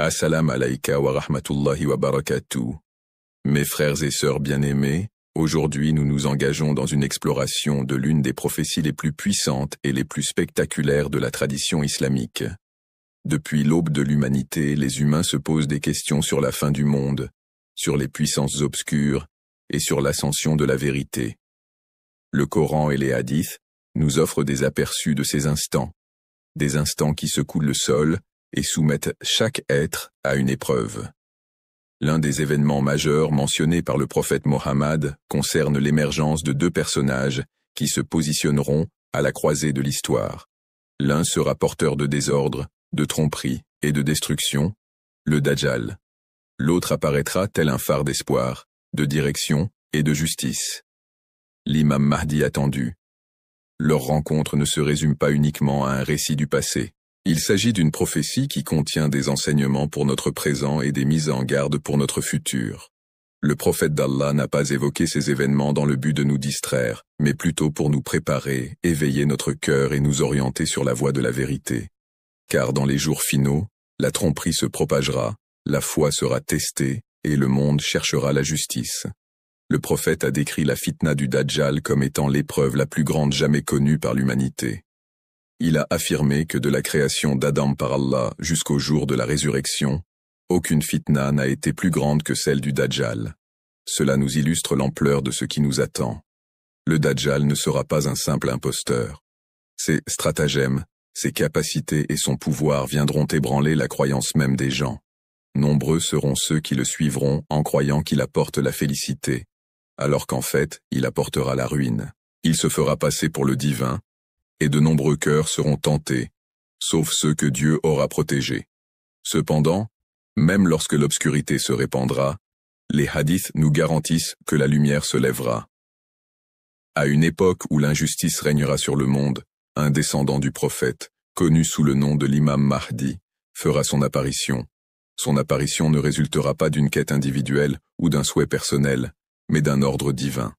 Assalam alayka wa rahmatullahi wa barakatuh. Mes frères et sœurs bien-aimés, aujourd'hui nous nous engageons dans une exploration de l'une des prophéties les plus puissantes et les plus spectaculaires de la tradition islamique. Depuis l'aube de l'humanité, les humains se posent des questions sur la fin du monde, sur les puissances obscures et sur l'ascension de la vérité. Le Coran et les hadiths nous offrent des aperçus de ces instants, des instants qui secouent le sol et soumettent chaque être à une épreuve. L'un des événements majeurs mentionnés par le prophète Mohammed concerne l'émergence de deux personnages qui se positionneront à la croisée de l'histoire. L'un sera porteur de désordre, de tromperie et de destruction, le Dajjal. L'autre apparaîtra tel un phare d'espoir, de direction et de justice. L'imam Mahdi attendu. Leur rencontre ne se résume pas uniquement à un récit du passé. Il s'agit d'une prophétie qui contient des enseignements pour notre présent et des mises en garde pour notre futur. Le prophète d'Allah n'a pas évoqué ces événements dans le but de nous distraire, mais plutôt pour nous préparer, éveiller notre cœur et nous orienter sur la voie de la vérité. Car dans les jours finaux, la tromperie se propagera, la foi sera testée et le monde cherchera la justice. Le prophète a décrit la fitna du Dajjal comme étant l'épreuve la plus grande jamais connue par l'humanité. Il a affirmé que de la création d'Adam par Allah jusqu'au jour de la résurrection, aucune fitna n'a été plus grande que celle du Dajjal. Cela nous illustre l'ampleur de ce qui nous attend. Le Dajjal ne sera pas un simple imposteur. Ses stratagèmes, ses capacités et son pouvoir viendront ébranler la croyance même des gens. Nombreux seront ceux qui le suivront en croyant qu'il apporte la félicité, alors qu'en fait, il apportera la ruine. Il se fera passer pour le divin, et de nombreux cœurs seront tentés, sauf ceux que Dieu aura protégés. Cependant, même lorsque l'obscurité se répandra, les hadiths nous garantissent que la lumière se lèvera. À une époque où l'injustice régnera sur le monde, un descendant du prophète, connu sous le nom de l'imam Mahdi, fera son apparition. Son apparition ne résultera pas d'une quête individuelle ou d'un souhait personnel, mais d'un ordre divin.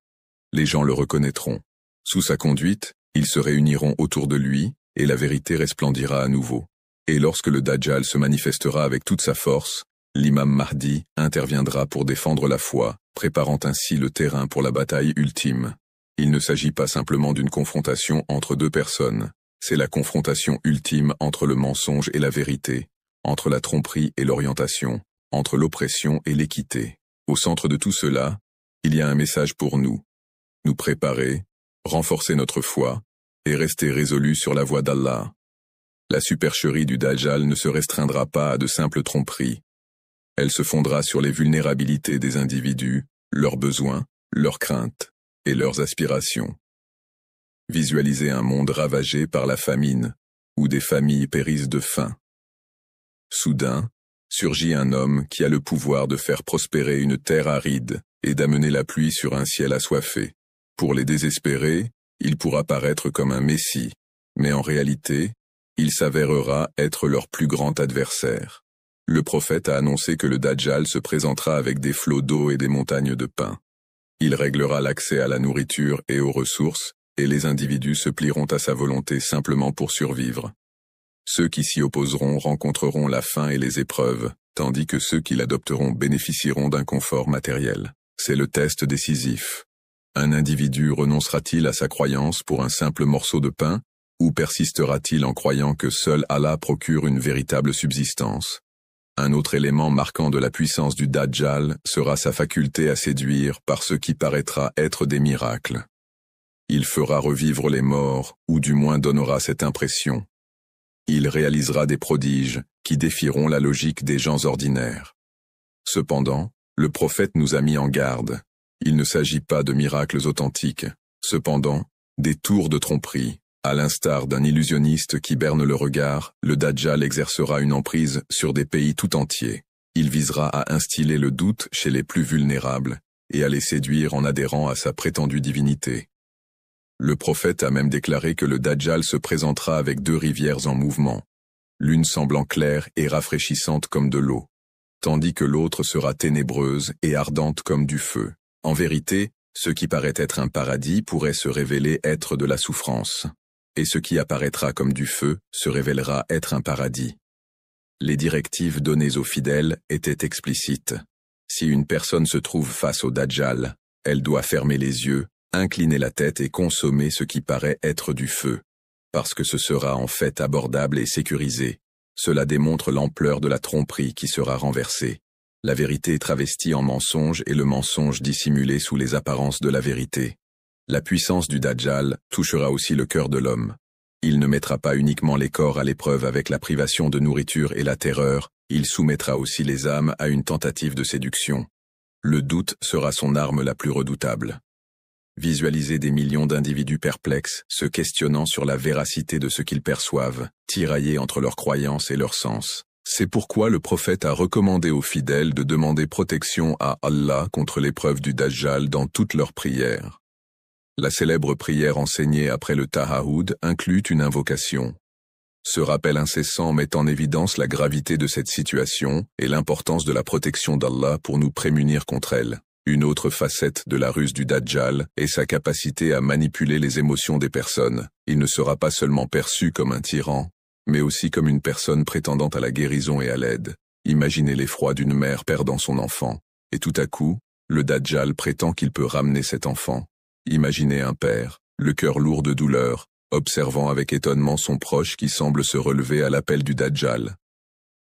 Les gens le reconnaîtront. Sous sa conduite, ils se réuniront autour de lui, et la vérité resplendira à nouveau. Et lorsque le Dajjal se manifestera avec toute sa force, l'imam Mahdi interviendra pour défendre la foi, préparant ainsi le terrain pour la bataille ultime. Il ne s'agit pas simplement d'une confrontation entre deux personnes, c'est la confrontation ultime entre le mensonge et la vérité, entre la tromperie et l'orientation, entre l'oppression et l'équité. Au centre de tout cela, il y a un message pour nous. Nous préparer, renforcer notre foi, et rester résolus sur la voie d'Allah. La supercherie du Dajjal ne se restreindra pas à de simples tromperies. Elle se fondera sur les vulnérabilités des individus, leurs besoins, leurs craintes et leurs aspirations. Visualisez un monde ravagé par la famine, où des familles périssent de faim. Soudain, surgit un homme qui a le pouvoir de faire prospérer une terre aride et d'amener la pluie sur un ciel assoiffé. Pour les désespérés, il pourra paraître comme un messie, mais en réalité, il s'avérera être leur plus grand adversaire. Le prophète a annoncé que le Dajjal se présentera avec des flots d'eau et des montagnes de pain. Il réglera l'accès à la nourriture et aux ressources, et les individus se plieront à sa volonté simplement pour survivre. Ceux qui s'y opposeront rencontreront la faim et les épreuves, tandis que ceux qui l'adopteront bénéficieront d'un confort matériel. C'est le test décisif. Un individu renoncera-t-il à sa croyance pour un simple morceau de pain, ou persistera-t-il en croyant que seul Allah procure une véritable subsistance? Un autre élément marquant de la puissance du Dajjal sera sa faculté à séduire par ce qui paraîtra être des miracles. Il fera revivre les morts, ou du moins donnera cette impression. Il réalisera des prodiges qui défieront la logique des gens ordinaires. Cependant, le prophète nous a mis en garde. Il ne s'agit pas de miracles authentiques. Cependant, des tours de tromperie. À l'instar d'un illusionniste qui berne le regard, le Dajjal exercera une emprise sur des pays tout entiers. Il visera à instiller le doute chez les plus vulnérables et à les séduire en adhérant à sa prétendue divinité. Le prophète a même déclaré que le Dajjal se présentera avec deux rivières en mouvement, l'une semblant claire et rafraîchissante comme de l'eau, tandis que l'autre sera ténébreuse et ardente comme du feu. En vérité, ce qui paraît être un paradis pourrait se révéler être de la souffrance, et ce qui apparaîtra comme du feu se révélera être un paradis. Les directives données aux fidèles étaient explicites. Si une personne se trouve face au Dajjal, elle doit fermer les yeux, incliner la tête et consommer ce qui paraît être du feu, parce que ce sera en fait abordable et sécurisé. Cela démontre l'ampleur de la tromperie qui sera renversée. La vérité travestie en mensonge et le mensonge dissimulé sous les apparences de la vérité. La puissance du Dajjal touchera aussi le cœur de l'homme. Il ne mettra pas uniquement les corps à l'épreuve avec la privation de nourriture et la terreur, il soumettra aussi les âmes à une tentative de séduction. Le doute sera son arme la plus redoutable. Visualiser des millions d'individus perplexes, se questionnant sur la véracité de ce qu'ils perçoivent, tiraillés entre leurs croyances et leurs sens. C'est pourquoi le prophète a recommandé aux fidèles de demander protection à Allah contre l'épreuve du Dajjal dans toutes leurs prières. La célèbre prière enseignée après le Tahajjud inclut une invocation. Ce rappel incessant met en évidence la gravité de cette situation et l'importance de la protection d'Allah pour nous prémunir contre elle. Une autre facette de la ruse du Dajjal est sa capacité à manipuler les émotions des personnes. Il ne sera pas seulement perçu comme un tyran, mais aussi comme une personne prétendant à la guérison et à l'aide. Imaginez l'effroi d'une mère perdant son enfant, et tout à coup, le Dajjal prétend qu'il peut ramener cet enfant. Imaginez un père, le cœur lourd de douleur, observant avec étonnement son proche qui semble se relever à l'appel du Dajjal.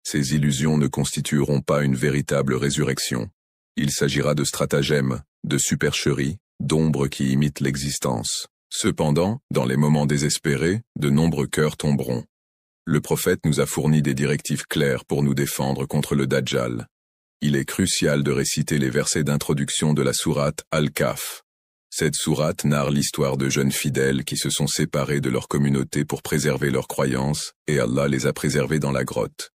Ces illusions ne constitueront pas une véritable résurrection. Il s'agira de stratagèmes, de supercheries, d'ombres qui imitent l'existence. Cependant, dans les moments désespérés, de nombreux cœurs tomberont. Le prophète nous a fourni des directives claires pour nous défendre contre le Dajjal. Il est crucial de réciter les versets d'introduction de la sourate Al-Kahf. Cette sourate narre l'histoire de jeunes fidèles qui se sont séparés de leur communauté pour préserver leurs croyances, et Allah les a préservés dans la grotte.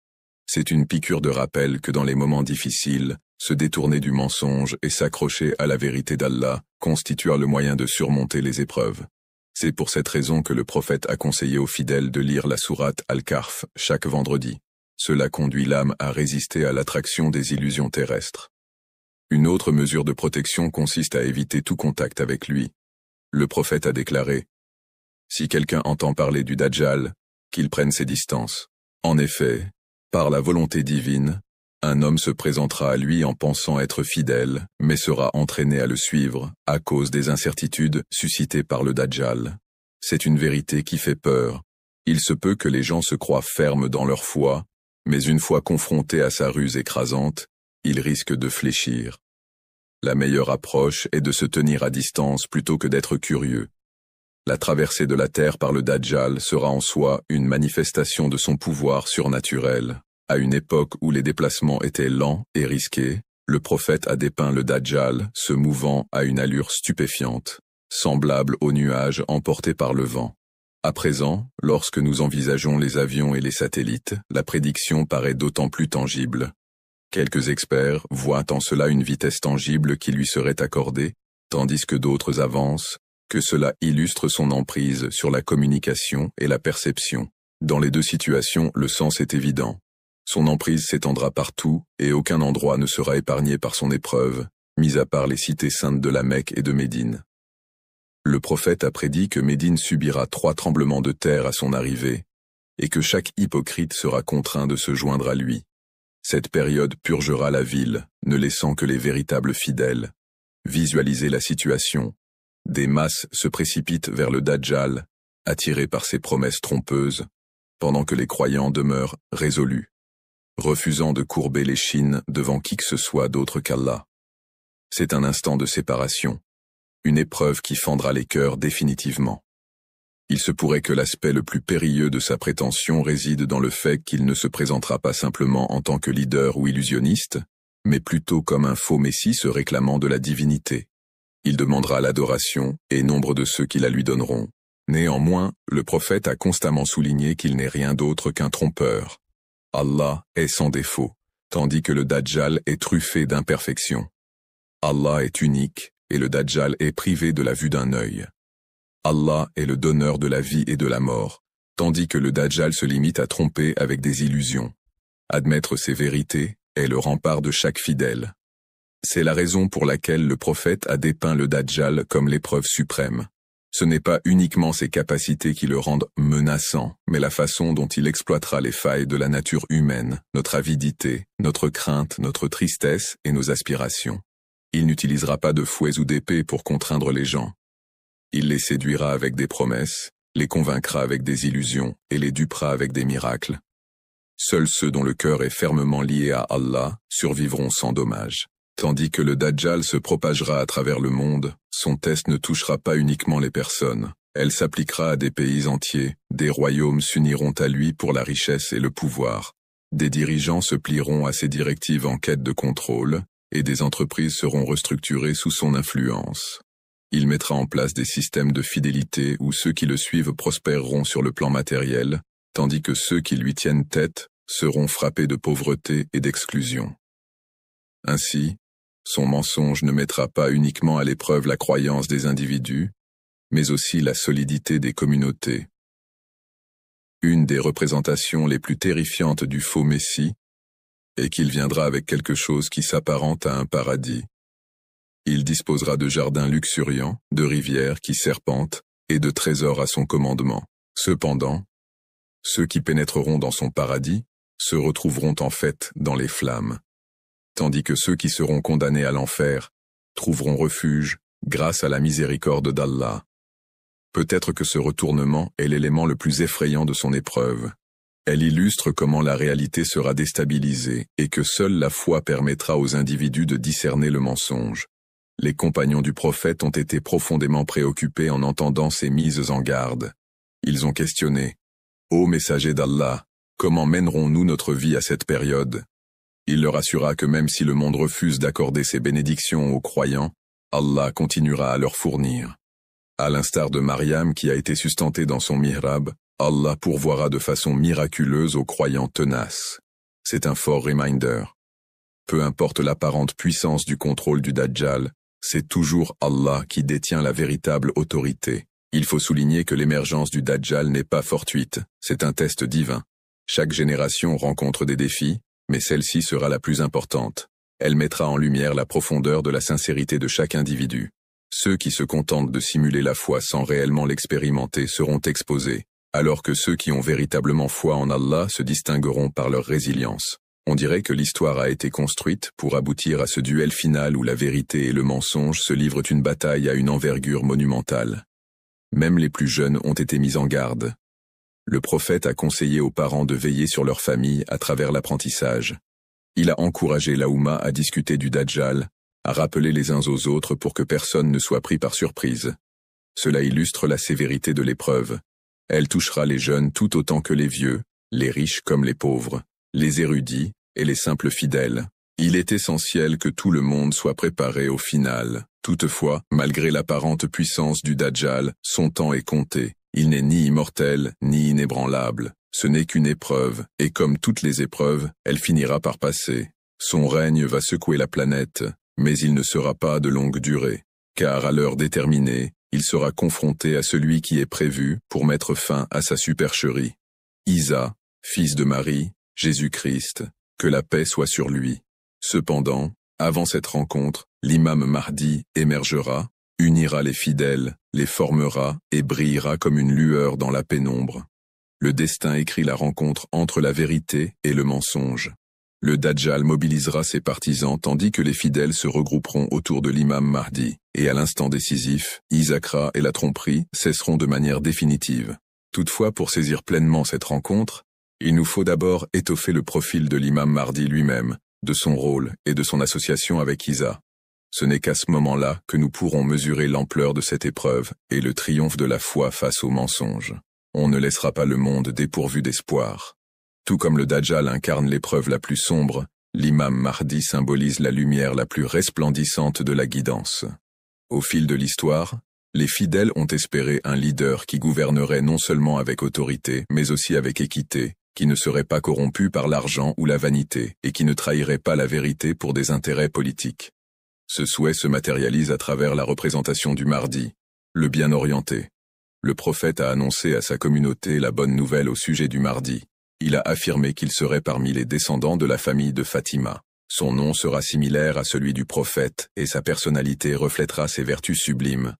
C'est une piqûre de rappel que dans les moments difficiles, se détourner du mensonge et s'accrocher à la vérité d'Allah constituera le moyen de surmonter les épreuves. C'est pour cette raison que le prophète a conseillé aux fidèles de lire la sourate Al-Kahf chaque vendredi. Cela conduit l'âme à résister à l'attraction des illusions terrestres. Une autre mesure de protection consiste à éviter tout contact avec lui. Le prophète a déclaré « Si quelqu'un entend parler du Dajjal, qu'il prenne ses distances. En effet, par la volonté divine, un homme se présentera à lui en pensant être fidèle, mais sera entraîné à le suivre à cause des incertitudes suscitées par le Dajjal. C'est une vérité qui fait peur. Il se peut que les gens se croient fermes dans leur foi, mais une fois confrontés à sa ruse écrasante, ils risquent de fléchir. La meilleure approche est de se tenir à distance plutôt que d'être curieux. La traversée de la terre par le Dajjal sera en soi une manifestation de son pouvoir surnaturel. À une époque où les déplacements étaient lents et risqués, le prophète a dépeint le Dajjal se mouvant à une allure stupéfiante, semblable aux nuages emportés par le vent. À présent, lorsque nous envisageons les avions et les satellites, la prédiction paraît d'autant plus tangible. Quelques experts voient en cela une vitesse tangible qui lui serait accordée, tandis que d'autres avancent que cela illustre son emprise sur la communication et la perception. Dans les deux situations, le sens est évident. Son emprise s'étendra partout et aucun endroit ne sera épargné par son épreuve, mis à part les cités saintes de la Mecque et de Médine. Le prophète a prédit que Médine subira 3 tremblements de terre à son arrivée, et que chaque hypocrite sera contraint de se joindre à lui. Cette période purgera la ville, ne laissant que les véritables fidèles. Visualisez la situation. Des masses se précipitent vers le Dajjal, attirés par ses promesses trompeuses, pendant que les croyants demeurent résolus, refusant de courber l'échine devant qui que ce soit d'autre qu'Allah. C'est un instant de séparation, une épreuve qui fendra les cœurs définitivement. Il se pourrait que l'aspect le plus périlleux de sa prétention réside dans le fait qu'il ne se présentera pas simplement en tant que leader ou illusionniste, mais plutôt comme un faux messie se réclamant de la divinité. Il demandera l'adoration et nombre de ceux qui la lui donneront. Néanmoins, le prophète a constamment souligné qu'il n'est rien d'autre qu'un trompeur. Allah est sans défaut, tandis que le Dajjal est truffé d'imperfections. Allah est unique et le Dajjal est privé de la vue d'un œil. Allah est le donneur de la vie et de la mort, tandis que le Dajjal se limite à tromper avec des illusions. Admettre ces vérités est le rempart de chaque fidèle. C'est la raison pour laquelle le prophète a dépeint le Dajjal comme l'épreuve suprême. Ce n'est pas uniquement ses capacités qui le rendent menaçant, mais la façon dont il exploitera les failles de la nature humaine, notre avidité, notre crainte, notre tristesse et nos aspirations. Il n'utilisera pas de fouets ou d'épées pour contraindre les gens. Il les séduira avec des promesses, les convaincra avec des illusions et les dupera avec des miracles. Seuls ceux dont le cœur est fermement lié à Allah survivront sans dommage. Tandis que le Dajjal se propagera à travers le monde, son test ne touchera pas uniquement les personnes. Elle s'appliquera à des pays entiers, des royaumes s'uniront à lui pour la richesse et le pouvoir. Des dirigeants se plieront à ses directives en quête de contrôle, et des entreprises seront restructurées sous son influence. Il mettra en place des systèmes de fidélité où ceux qui le suivent prospéreront sur le plan matériel, tandis que ceux qui lui tiennent tête seront frappés de pauvreté et d'exclusion. Ainsi, son mensonge ne mettra pas uniquement à l'épreuve la croyance des individus, mais aussi la solidité des communautés. Une des représentations les plus terrifiantes du faux Messie est qu'il viendra avec quelque chose qui s'apparente à un paradis. Il disposera de jardins luxuriants, de rivières qui serpentent et de trésors à son commandement. Cependant, ceux qui pénétreront dans son paradis se retrouveront en fait dans les flammes, tandis que ceux qui seront condamnés à l'enfer trouveront refuge grâce à la miséricorde d'Allah. Peut-être que ce retournement est l'élément le plus effrayant de son épreuve. Elle illustre comment la réalité sera déstabilisée et que seule la foi permettra aux individus de discerner le mensonge. Les compagnons du prophète ont été profondément préoccupés en entendant ces mises en garde. Ils ont questionné « Ô messager d'Allah, comment mènerons-nous notre vie à cette période ?» Il leur assura que même si le monde refuse d'accorder ses bénédictions aux croyants, Allah continuera à leur fournir. À l'instar de Mariam qui a été sustentée dans son mihrab, Allah pourvoira de façon miraculeuse aux croyants tenaces. C'est un fort reminder. Peu importe l'apparente puissance du contrôle du Dajjal, c'est toujours Allah qui détient la véritable autorité. Il faut souligner que l'émergence du Dajjal n'est pas fortuite, c'est un test divin. Chaque génération rencontre des défis, mais celle-ci sera la plus importante. Elle mettra en lumière la profondeur de la sincérité de chaque individu. Ceux qui se contentent de simuler la foi sans réellement l'expérimenter seront exposés, alors que ceux qui ont véritablement foi en Allah se distingueront par leur résilience. On dirait que l'histoire a été construite pour aboutir à ce duel final où la vérité et le mensonge se livrent une bataille à une envergure monumentale. Même les plus jeunes ont été mis en garde. Le prophète a conseillé aux parents de veiller sur leur famille à travers l'apprentissage. Il a encouragé la Oumma à discuter du Dajjal, à rappeler les uns aux autres pour que personne ne soit pris par surprise. Cela illustre la sévérité de l'épreuve. Elle touchera les jeunes tout autant que les vieux, les riches comme les pauvres, les érudits et les simples fidèles. Il est essentiel que tout le monde soit préparé au final. Toutefois, malgré l'apparente puissance du Dajjal, son temps est compté. Il n'est ni immortel, ni inébranlable. Ce n'est qu'une épreuve, et comme toutes les épreuves, elle finira par passer. Son règne va secouer la planète, mais il ne sera pas de longue durée, car à l'heure déterminée, il sera confronté à celui qui est prévu pour mettre fin à sa supercherie. Isa, fils de Marie, Jésus-Christ, que la paix soit sur lui. Cependant, avant cette rencontre, l'imam Mahdi émergera, unira les fidèles, les formera et brillera comme une lueur dans la pénombre. Le destin écrit la rencontre entre la vérité et le mensonge. Le Dajjal mobilisera ses partisans tandis que les fidèles se regrouperont autour de l'imam Mahdi, et à l'instant décisif, Isakra et la tromperie cesseront de manière définitive. Toutefois, pour saisir pleinement cette rencontre, il nous faut d'abord étoffer le profil de l'imam Mahdi lui-même, de son rôle et de son association avec Isa. Ce n'est qu'à ce moment-là que nous pourrons mesurer l'ampleur de cette épreuve et le triomphe de la foi face au mensonge. On ne laissera pas le monde dépourvu d'espoir. Tout comme le Dajjal incarne l'épreuve la plus sombre, l'imam Mahdi symbolise la lumière la plus resplendissante de la guidance. Au fil de l'histoire, les fidèles ont espéré un leader qui gouvernerait non seulement avec autorité, mais aussi avec équité, qui ne serait pas corrompu par l'argent ou la vanité, et qui ne trahirait pas la vérité pour des intérêts politiques. Ce souhait se matérialise à travers la représentation du Mahdi, le bien orienté. Le prophète a annoncé à sa communauté la bonne nouvelle au sujet du Mahdi. Il a affirmé qu'il serait parmi les descendants de la famille de Fatima. Son nom sera similaire à celui du prophète et sa personnalité reflètera ses vertus sublimes.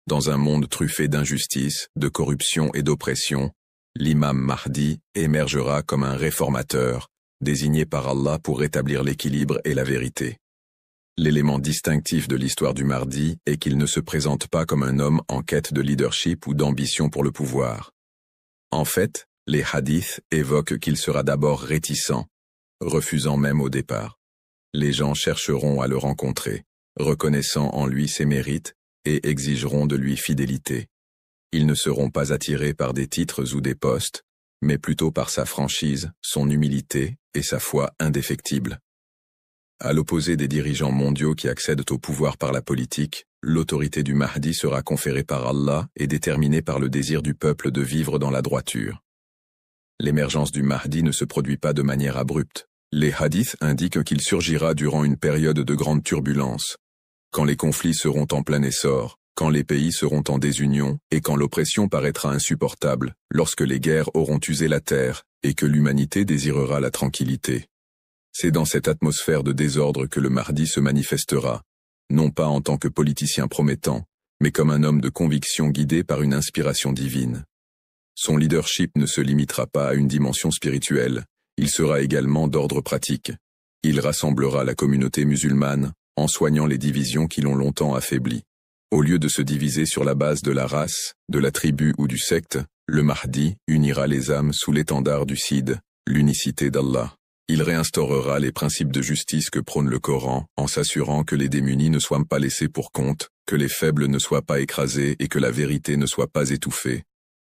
Dans un monde truffé d'injustice, de corruption et d'oppression, l'imam Mahdi émergera comme un réformateur, désigné par Allah pour rétablir l'équilibre et la vérité. L'élément distinctif de l'histoire du Mahdi est qu'il ne se présente pas comme un homme en quête de leadership ou d'ambition pour le pouvoir. En fait, les hadiths évoquent qu'il sera d'abord réticent, refusant même au départ. Les gens chercheront à le rencontrer, reconnaissant en lui ses mérites, et exigeront de lui fidélité. Ils ne seront pas attirés par des titres ou des postes, mais plutôt par sa franchise, son humilité et sa foi indéfectible. À l'opposé des dirigeants mondiaux qui accèdent au pouvoir par la politique, l'autorité du Mahdi sera conférée par Allah et déterminée par le désir du peuple de vivre dans la droiture. L'émergence du Mahdi ne se produit pas de manière abrupte. Les hadiths indiquent qu'il surgira durant une période de grande turbulence, quand les conflits seront en plein essor, quand les pays seront en désunion et quand l'oppression paraîtra insupportable, lorsque les guerres auront usé la terre et que l'humanité désirera la tranquillité. C'est dans cette atmosphère de désordre que le Mahdi se manifestera, non pas en tant que politicien promettant, mais comme un homme de conviction guidé par une inspiration divine. Son leadership ne se limitera pas à une dimension spirituelle, il sera également d'ordre pratique. Il rassemblera la communauté musulmane, en soignant les divisions qui l'ont longtemps affaibli. Au lieu de se diviser sur la base de la race, de la tribu ou du secte, le Mahdi unira les âmes sous l'étendard du Cid, l'unicité d'Allah. Il réinstaurera les principes de justice que prône le Coran, en s'assurant que les démunis ne soient pas laissés pour compte, que les faibles ne soient pas écrasés et que la vérité ne soit pas étouffée.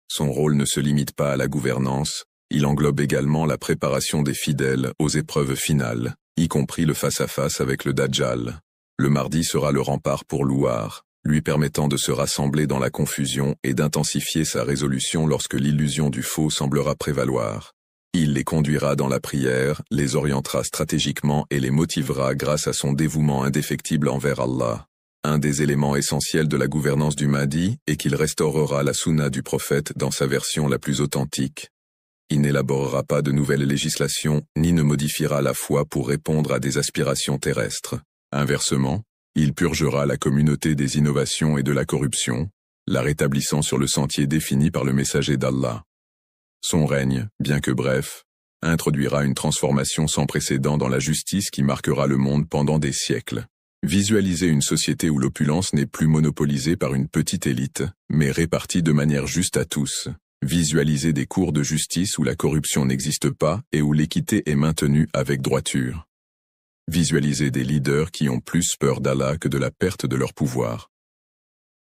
Son rôle ne se limite pas à la gouvernance, il englobe également la préparation des fidèles aux épreuves finales, y compris le face-à-face avec le Dajjal. Le Mahdi sera le rempart pour Louar, lui permettant de se rassembler dans la confusion et d'intensifier sa résolution lorsque l'illusion du faux semblera prévaloir. Il les conduira dans la prière, les orientera stratégiquement et les motivera grâce à son dévouement indéfectible envers Allah. Un des éléments essentiels de la gouvernance du Mahdi est qu'il restaurera la sunna du prophète dans sa version la plus authentique. Il n'élaborera pas de nouvelles législations, ni ne modifiera la foi pour répondre à des aspirations terrestres. Inversement, il purgera la communauté des innovations et de la corruption, la rétablissant sur le sentier défini par le messager d'Allah. Son règne, bien que bref, introduira une transformation sans précédent dans la justice qui marquera le monde pendant des siècles. Visualiser une société où l'opulence n'est plus monopolisée par une petite élite, mais répartie de manière juste à tous. Visualiser des cours de justice où la corruption n'existe pas et où l'équité est maintenue avec droiture. Visualiser des leaders qui ont plus peur d'Allah que de la perte de leur pouvoir.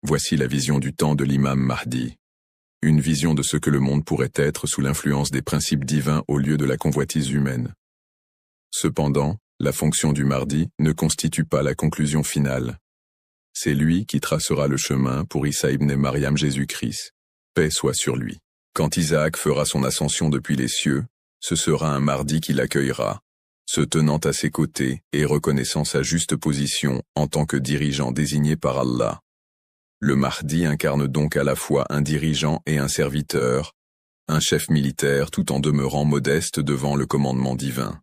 Voici la vision du temps de l'imam Mahdi. Une vision de ce que le monde pourrait être sous l'influence des principes divins au lieu de la convoitise humaine. Cependant, la fonction du Mahdi ne constitue pas la conclusion finale. C'est lui qui tracera le chemin pour Isa ibn Maryam Jésus-Christ. Paix soit sur lui. Quand Isaac fera son ascension depuis les cieux, ce sera un Mahdi qui l'accueillera, se tenant à ses côtés et reconnaissant sa juste position en tant que dirigeant désigné par Allah. Le Mahdi incarne donc à la fois un dirigeant et un serviteur, un chef militaire tout en demeurant modeste devant le commandement divin.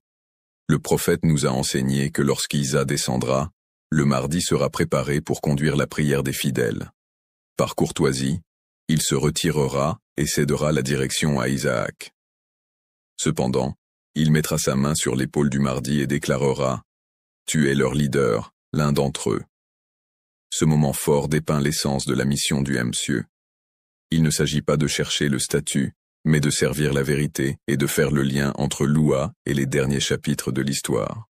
Le prophète nous a enseigné que lorsqu'Isa descendra, le Mahdi sera préparé pour conduire la prière des fidèles. Par courtoisie, il se retirera et cédera la direction à Isaac. Cependant, il mettra sa main sur l'épaule du Mahdi et déclarera « Tu es leur leader, l'un d'entre eux ». Ce moment fort dépeint l'essence de la mission du Monsieur. Il ne s'agit pas de chercher le statut, mais de servir la vérité et de faire le lien entre l'Oua et les derniers chapitres de l'histoire.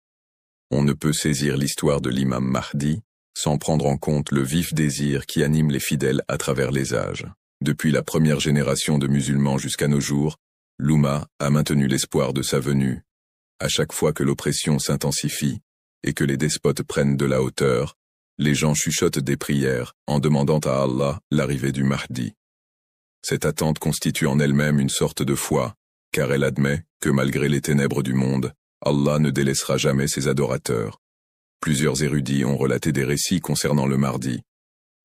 On ne peut saisir l'histoire de l'imam Mahdi sans prendre en compte le vif désir qui anime les fidèles à travers les âges. Depuis la première génération de musulmans jusqu'à nos jours, l'Oumma a maintenu l'espoir de sa venue. À chaque fois que l'oppression s'intensifie et que les despotes prennent de la hauteur, les gens chuchotent des prières en demandant à Allah l'arrivée du Mahdi. Cette attente constitue en elle-même une sorte de foi, car elle admet que malgré les ténèbres du monde, Allah ne délaissera jamais ses adorateurs. Plusieurs érudits ont relaté des récits concernant le Mahdi.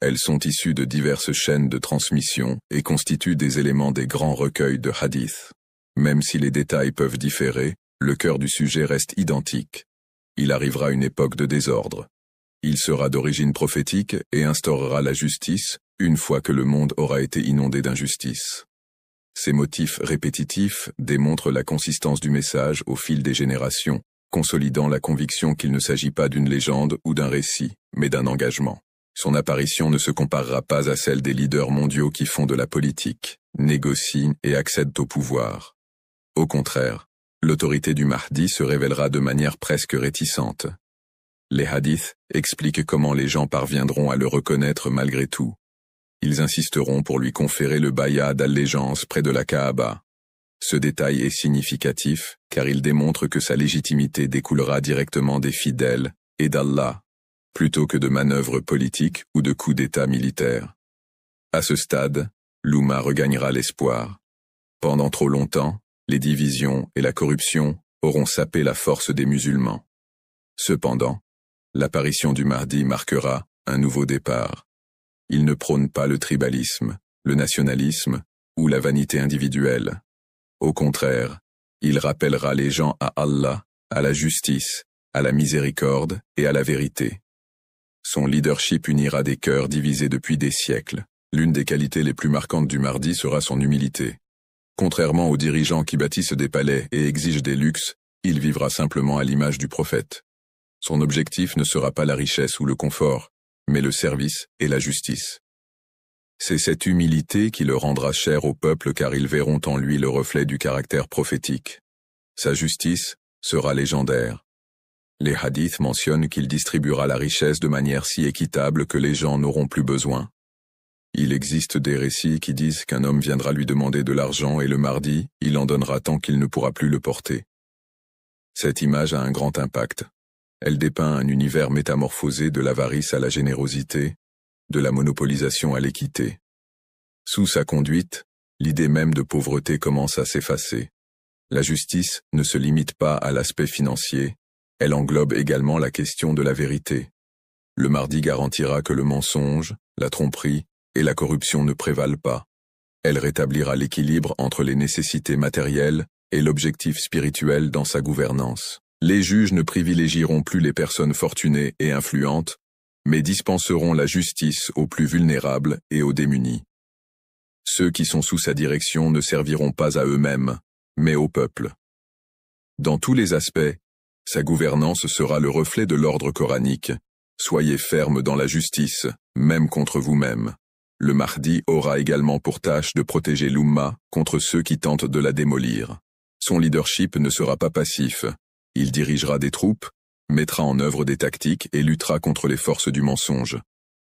Elles sont issues de diverses chaînes de transmission et constituent des éléments des grands recueils de hadiths. Même si les détails peuvent différer, le cœur du sujet reste identique. Il arrivera une époque de désordre. Il sera d'origine prophétique et instaurera la justice une fois que le monde aura été inondé d'injustice. Ces motifs répétitifs démontrent la consistance du message au fil des générations, consolidant la conviction qu'il ne s'agit pas d'une légende ou d'un récit, mais d'un engagement. Son apparition ne se comparera pas à celle des leaders mondiaux qui font de la politique, négocient et accèdent au pouvoir. Au contraire, l'autorité du Mahdi se révélera de manière presque réticente. Les hadiths expliquent comment les gens parviendront à le reconnaître malgré tout. Ils insisteront pour lui conférer le bayat d'allégeance près de la Kaaba. Ce détail est significatif car il démontre que sa légitimité découlera directement des fidèles et d'Allah, plutôt que de manœuvres politiques ou de coups d'État militaires. À ce stade, l'Oumma regagnera l'espoir. Pendant trop longtemps, les divisions et la corruption auront sapé la force des musulmans. Cependant, l'apparition du Mahdi marquera un nouveau départ. Il ne prône pas le tribalisme, le nationalisme ou la vanité individuelle. Au contraire, il rappellera les gens à Allah, à la justice, à la miséricorde et à la vérité. Son leadership unira des cœurs divisés depuis des siècles. L'une des qualités les plus marquantes du Mahdi sera son humilité. Contrairement aux dirigeants qui bâtissent des palais et exigent des luxes, il vivra simplement à l'image du prophète. Son objectif ne sera pas la richesse ou le confort, mais le service et la justice. C'est cette humilité qui le rendra cher au peuple car ils verront en lui le reflet du caractère prophétique. Sa justice sera légendaire. Les hadiths mentionnent qu'il distribuera la richesse de manière si équitable que les gens n'auront plus besoin. Il existe des récits qui disent qu'un homme viendra lui demander de l'argent et le Mahdi, il en donnera tant qu'il ne pourra plus le porter. Cette image a un grand impact. Elle dépeint un univers métamorphosé de l'avarice à la générosité, de la monopolisation à l'équité. Sous sa conduite, l'idée même de pauvreté commence à s'effacer. La justice ne se limite pas à l'aspect financier, elle englobe également la question de la vérité. Le Mahdi garantira que le mensonge, la tromperie et la corruption ne prévalent pas. Elle rétablira l'équilibre entre les nécessités matérielles et l'objectif spirituel dans sa gouvernance. Les juges ne privilégieront plus les personnes fortunées et influentes, mais dispenseront la justice aux plus vulnérables et aux démunis. Ceux qui sont sous sa direction ne serviront pas à eux-mêmes, mais au peuple. Dans tous les aspects, sa gouvernance sera le reflet de l'ordre coranique. Soyez fermes dans la justice, même contre vous-même. Le Mahdi aura également pour tâche de protéger l'Oumma contre ceux qui tentent de la démolir. Son leadership ne sera pas passif. Il dirigera des troupes, mettra en œuvre des tactiques et luttera contre les forces du mensonge.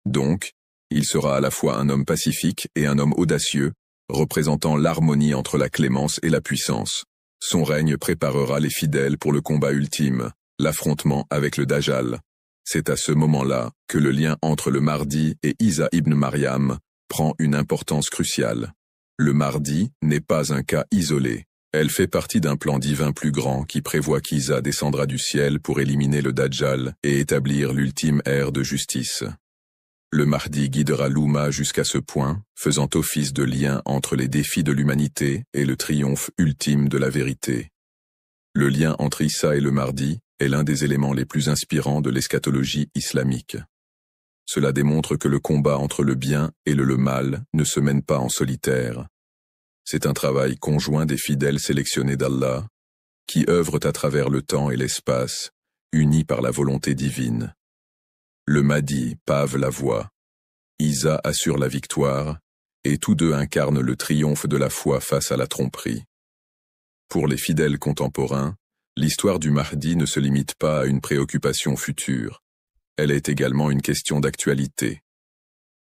Donc, il sera à la fois un homme pacifique et un homme audacieux, représentant l'harmonie entre la clémence et la puissance. Son règne préparera les fidèles pour le combat ultime, l'affrontement avec le Dajjal. C'est à ce moment-là que le lien entre le Mahdi et Isa ibn Maryam prend une importance cruciale. Le Mahdi n'est pas un cas isolé. Elle fait partie d'un plan divin plus grand qui prévoit qu'Isa descendra du ciel pour éliminer le Dajjal et établir l'ultime ère de justice. Le Mahdi guidera l'Oumma jusqu'à ce point, faisant office de lien entre les défis de l'humanité et le triomphe ultime de la vérité. Le lien entre Isa et le Mahdi est l'un des éléments les plus inspirants de l'eschatologie islamique. Cela démontre que le combat entre le bien et le mal ne se mène pas en solitaire. C'est un travail conjoint des fidèles sélectionnés d'Allah, qui œuvrent à travers le temps et l'espace, unis par la volonté divine. Le Mahdi pave la voie, Isa assure la victoire, et tous deux incarnent le triomphe de la foi face à la tromperie. Pour les fidèles contemporains, l'histoire du Mahdi ne se limite pas à une préoccupation future. Elle est également une question d'actualité.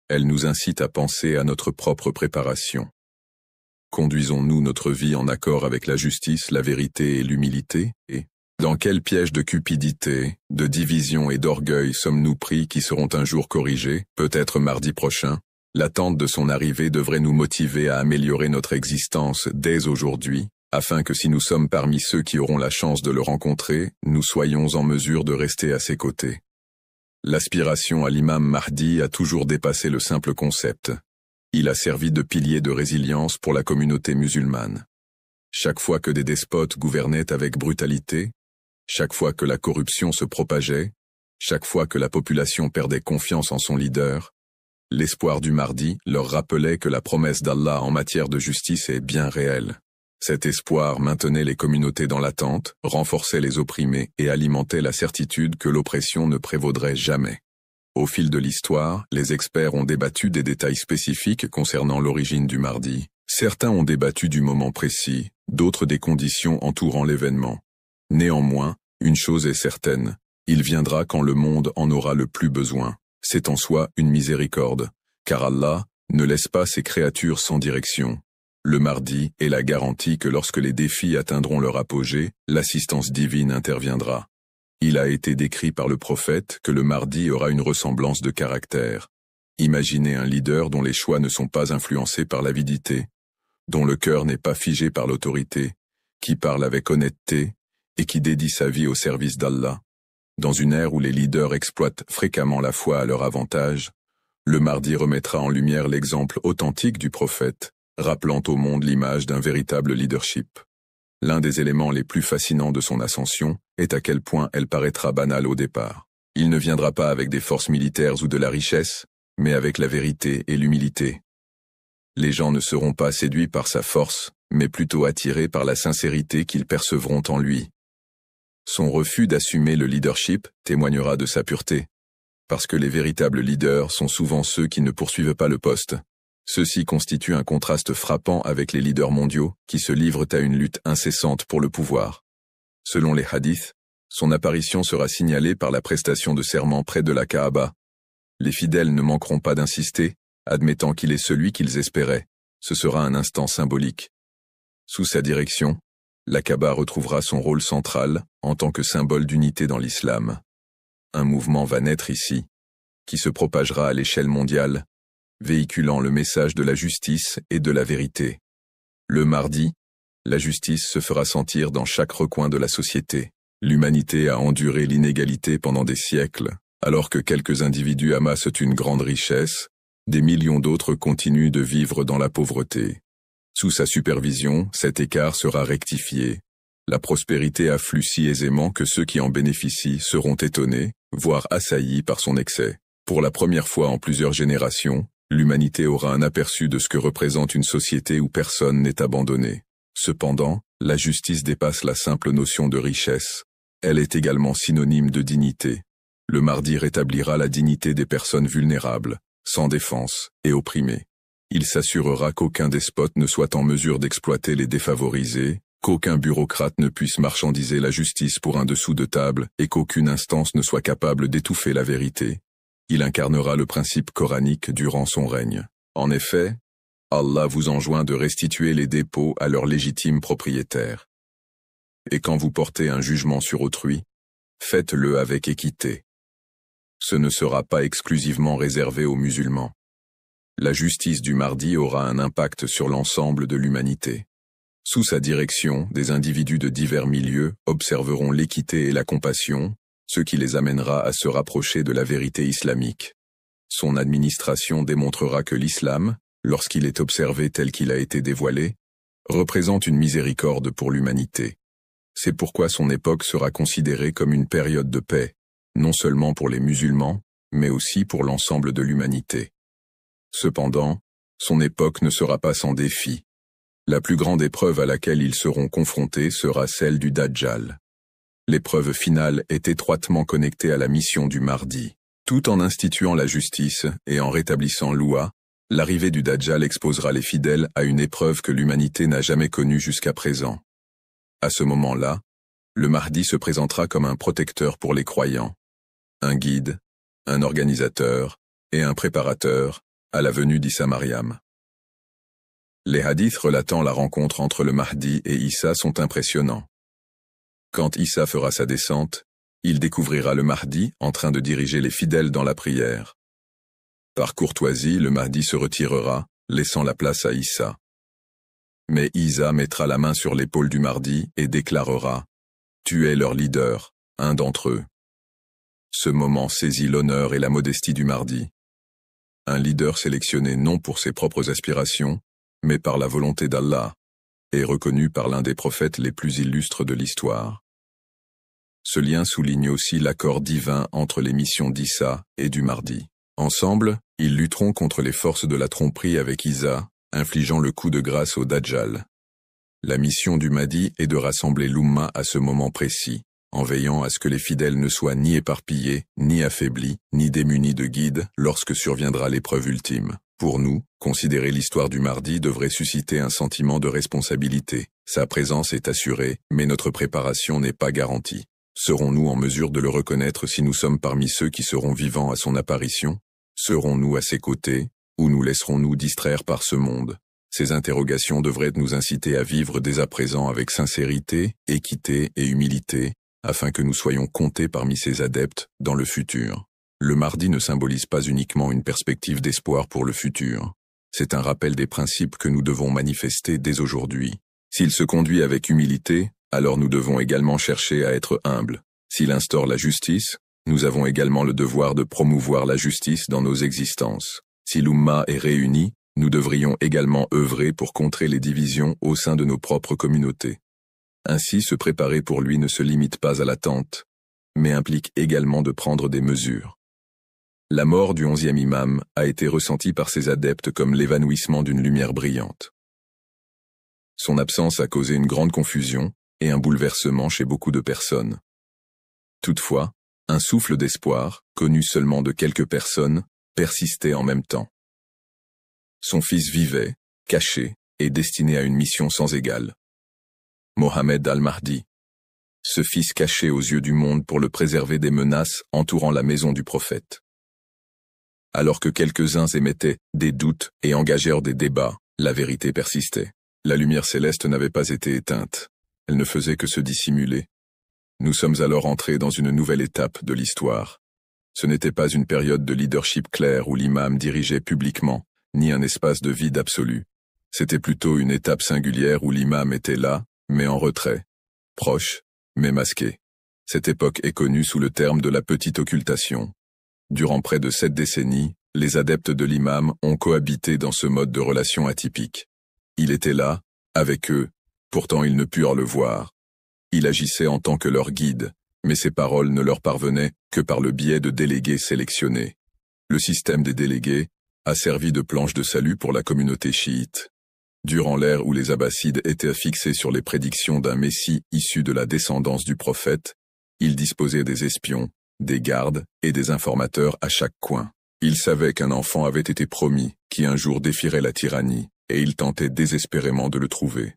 Elle nous incite à penser à notre propre préparation. Conduisons-nous notre vie en accord avec la justice, la vérité et l'humilité, et dans quel piège de cupidité, de division et d'orgueil sommes-nous pris qui seront un jour corrigés, peut-être mardi prochain? L'attente de son arrivée devrait nous motiver à améliorer notre existence dès aujourd'hui, afin que si nous sommes parmi ceux qui auront la chance de le rencontrer, nous soyons en mesure de rester à ses côtés. L'aspiration à l'imam Mahdi a toujours dépassé le simple concept. Il a servi de pilier de résilience pour la communauté musulmane. Chaque fois que des despotes gouvernaient avec brutalité, chaque fois que la corruption se propageait, Chaque fois que la population perdait confiance en son leader, l'espoir du Mahdi leur rappelait que la promesse d'Allah en matière de justice est bien réelle. Cet espoir maintenait les communautés dans l'attente, renforçait les opprimés et alimentait la certitude que l'oppression ne prévaudrait jamais. Au fil de l'histoire, les experts ont débattu des détails spécifiques concernant l'origine du Mahdi. Certains ont débattu du moment précis, d'autres des conditions entourant l'événement. Néanmoins, une chose est certaine, il viendra quand le monde en aura le plus besoin. C'est en soi une miséricorde, car Allah ne laisse pas ses créatures sans direction. Le Mahdi est la garantie que lorsque les défis atteindront leur apogée, l'assistance divine interviendra. Il a été décrit par le prophète que le Mahdi aura une ressemblance de caractère. Imaginez un leader dont les choix ne sont pas influencés par l'avidité, dont le cœur n'est pas figé par l'autorité, qui parle avec honnêteté et qui dédie sa vie au service d'Allah. Dans une ère où les leaders exploitent fréquemment la foi à leur avantage, le Mahdi remettra en lumière l'exemple authentique du prophète, rappelant au monde l'image d'un véritable leadership. L'un des éléments les plus fascinants de son ascension est à quel point elle paraîtra banale au départ. Il ne viendra pas avec des forces militaires ou de la richesse, mais avec la vérité et l'humilité. Les gens ne seront pas séduits par sa force, mais plutôt attirés par la sincérité qu'ils percevront en lui. Son refus d'assumer le leadership témoignera de sa pureté, parce que les véritables leaders sont souvent ceux qui ne poursuivent pas le poste. Ceci constitue un contraste frappant avec les leaders mondiaux qui se livrent à une lutte incessante pour le pouvoir. Selon les hadiths, son apparition sera signalée par la prestation de serment près de la Kaaba. Les fidèles ne manqueront pas d'insister, admettant qu'il est celui qu'ils espéraient. Ce sera un instant symbolique. Sous sa direction, la Kaaba retrouvera son rôle central en tant que symbole d'unité dans l'islam. Un mouvement va naître ici, qui se propagera à l'échelle mondiale, véhiculant le message de la justice et de la vérité. Le Mahdi, la justice se fera sentir dans chaque recoin de la société. L'humanité a enduré l'inégalité pendant des siècles, alors que quelques individus amassent une grande richesse, des millions d'autres continuent de vivre dans la pauvreté. Sous sa supervision, cet écart sera rectifié. La prospérité afflue si aisément que ceux qui en bénéficient seront étonnés, voire assaillis par son excès. Pour la première fois en plusieurs générations, l'humanité aura un aperçu de ce que représente une société où personne n'est abandonné. Cependant, la justice dépasse la simple notion de richesse. Elle est également synonyme de dignité. Le Mahdi rétablira la dignité des personnes vulnérables, sans défense et opprimées. Il s'assurera qu'aucun despote ne soit en mesure d'exploiter les défavorisés, qu'aucun bureaucrate ne puisse marchandiser la justice pour un dessous de table et qu'aucune instance ne soit capable d'étouffer la vérité. Il incarnera le principe coranique durant son règne. En effet, Allah vous enjoint de restituer les dépôts à leurs légitimes propriétaires. Et quand vous portez un jugement sur autrui, faites-le avec équité. Ce ne sera pas exclusivement réservé aux musulmans. La justice du Mahdi aura un impact sur l'ensemble de l'humanité. Sous sa direction, des individus de divers milieux observeront l'équité et la compassion, ce qui les amènera à se rapprocher de la vérité islamique. Son administration démontrera que l'islam, lorsqu'il est observé tel qu'il a été dévoilé, représente une miséricorde pour l'humanité. C'est pourquoi son époque sera considérée comme une période de paix, non seulement pour les musulmans, mais aussi pour l'ensemble de l'humanité. Cependant, son époque ne sera pas sans défi. La plus grande épreuve à laquelle ils seront confrontés sera celle du Dajjal. L'épreuve finale est étroitement connectée à la mission du Mahdi. Tout en instituant la justice et en rétablissant l'Oua, l'arrivée du Dajjal exposera les fidèles à une épreuve que l'humanité n'a jamais connue jusqu'à présent. À ce moment-là, le Mahdi se présentera comme un protecteur pour les croyants, un guide, un organisateur et un préparateur à la venue d'Issa Maryam. Les hadiths relatant la rencontre entre le Mahdi et Issa sont impressionnants. Quand Issa fera sa descente, il découvrira le Mahdi en train de diriger les fidèles dans la prière. Par courtoisie, le Mahdi se retirera, laissant la place à Issa. Mais Isa mettra la main sur l'épaule du Mahdi et déclarera « Tu es leur leader, un d'entre eux ». Ce moment saisit l'honneur et la modestie du Mahdi. Un leader sélectionné non pour ses propres aspirations, mais par la volonté d'Allah, et reconnu par l'un des prophètes les plus illustres de l'histoire. Ce lien souligne aussi l'accord divin entre les missions d'Issa et du Mahdi. Ensemble, ils lutteront contre les forces de la tromperie avec Isa, infligeant le coup de grâce au Dajjal. La mission du Mahdi est de rassembler l'Oumma à ce moment précis, en veillant à ce que les fidèles ne soient ni éparpillés, ni affaiblis, ni démunis de guide lorsque surviendra l'épreuve ultime. Pour nous, considérer l'histoire du Mahdi devrait susciter un sentiment de responsabilité. Sa présence est assurée, mais notre préparation n'est pas garantie. Serons-nous en mesure de le reconnaître si nous sommes parmi ceux qui seront vivants à son apparition? Serons-nous à ses côtés, ou nous laisserons-nous distraire par ce monde? Ces interrogations devraient nous inciter à vivre dès à présent avec sincérité, équité et humilité, afin que nous soyons comptés parmi ses adeptes dans le futur. Le Mahdi ne symbolise pas uniquement une perspective d'espoir pour le futur. C'est un rappel des principes que nous devons manifester dès aujourd'hui. S'il se conduit avec humilité, alors nous devons également chercher à être humbles. S'il instaure la justice, nous avons également le devoir de promouvoir la justice dans nos existences. Si l'Oumma est réunie, nous devrions également œuvrer pour contrer les divisions au sein de nos propres communautés. Ainsi, se préparer pour lui ne se limite pas à l'attente, mais implique également de prendre des mesures. La mort du 11e imam a été ressentie par ses adeptes comme l'évanouissement d'une lumière brillante. Son absence a causé une grande confusion et un bouleversement chez beaucoup de personnes. Toutefois, un souffle d'espoir, connu seulement de quelques personnes, persistait en même temps. Son fils vivait, caché, et destiné à une mission sans égale. Mohammed al-Mahdi. Ce fils caché aux yeux du monde pour le préserver des menaces entourant la maison du prophète. Alors que quelques-uns émettaient des doutes et engagèrent des débats, la vérité persistait. La lumière céleste n'avait pas été éteinte. Elle ne faisait que se dissimuler. Nous sommes alors entrés dans une nouvelle étape de l'histoire. Ce n'était pas une période de leadership clair où l'imam dirigeait publiquement, ni un espace de vide absolu. C'était plutôt une étape singulière où l'imam était là, mais en retrait, proche, mais masqué. Cette époque est connue sous le terme de la petite occultation. Durant près de 7 décennies, les adeptes de l'imam ont cohabité dans ce mode de relation atypique. Il était là, avec eux, pourtant ils ne purent le voir. Il agissait en tant que leur guide, mais ses paroles ne leur parvenaient que par le biais de délégués sélectionnés. Le système des délégués a servi de planche de salut pour la communauté chiite. Durant l'ère où les Abbassides étaient fixés sur les prédictions d'un Messie issu de la descendance du prophète, ils disposaient des espions, des gardes et des informateurs à chaque coin. Ils savaient qu'un enfant avait été promis, qui un jour défierait la tyrannie, et ils tentaient désespérément de le trouver.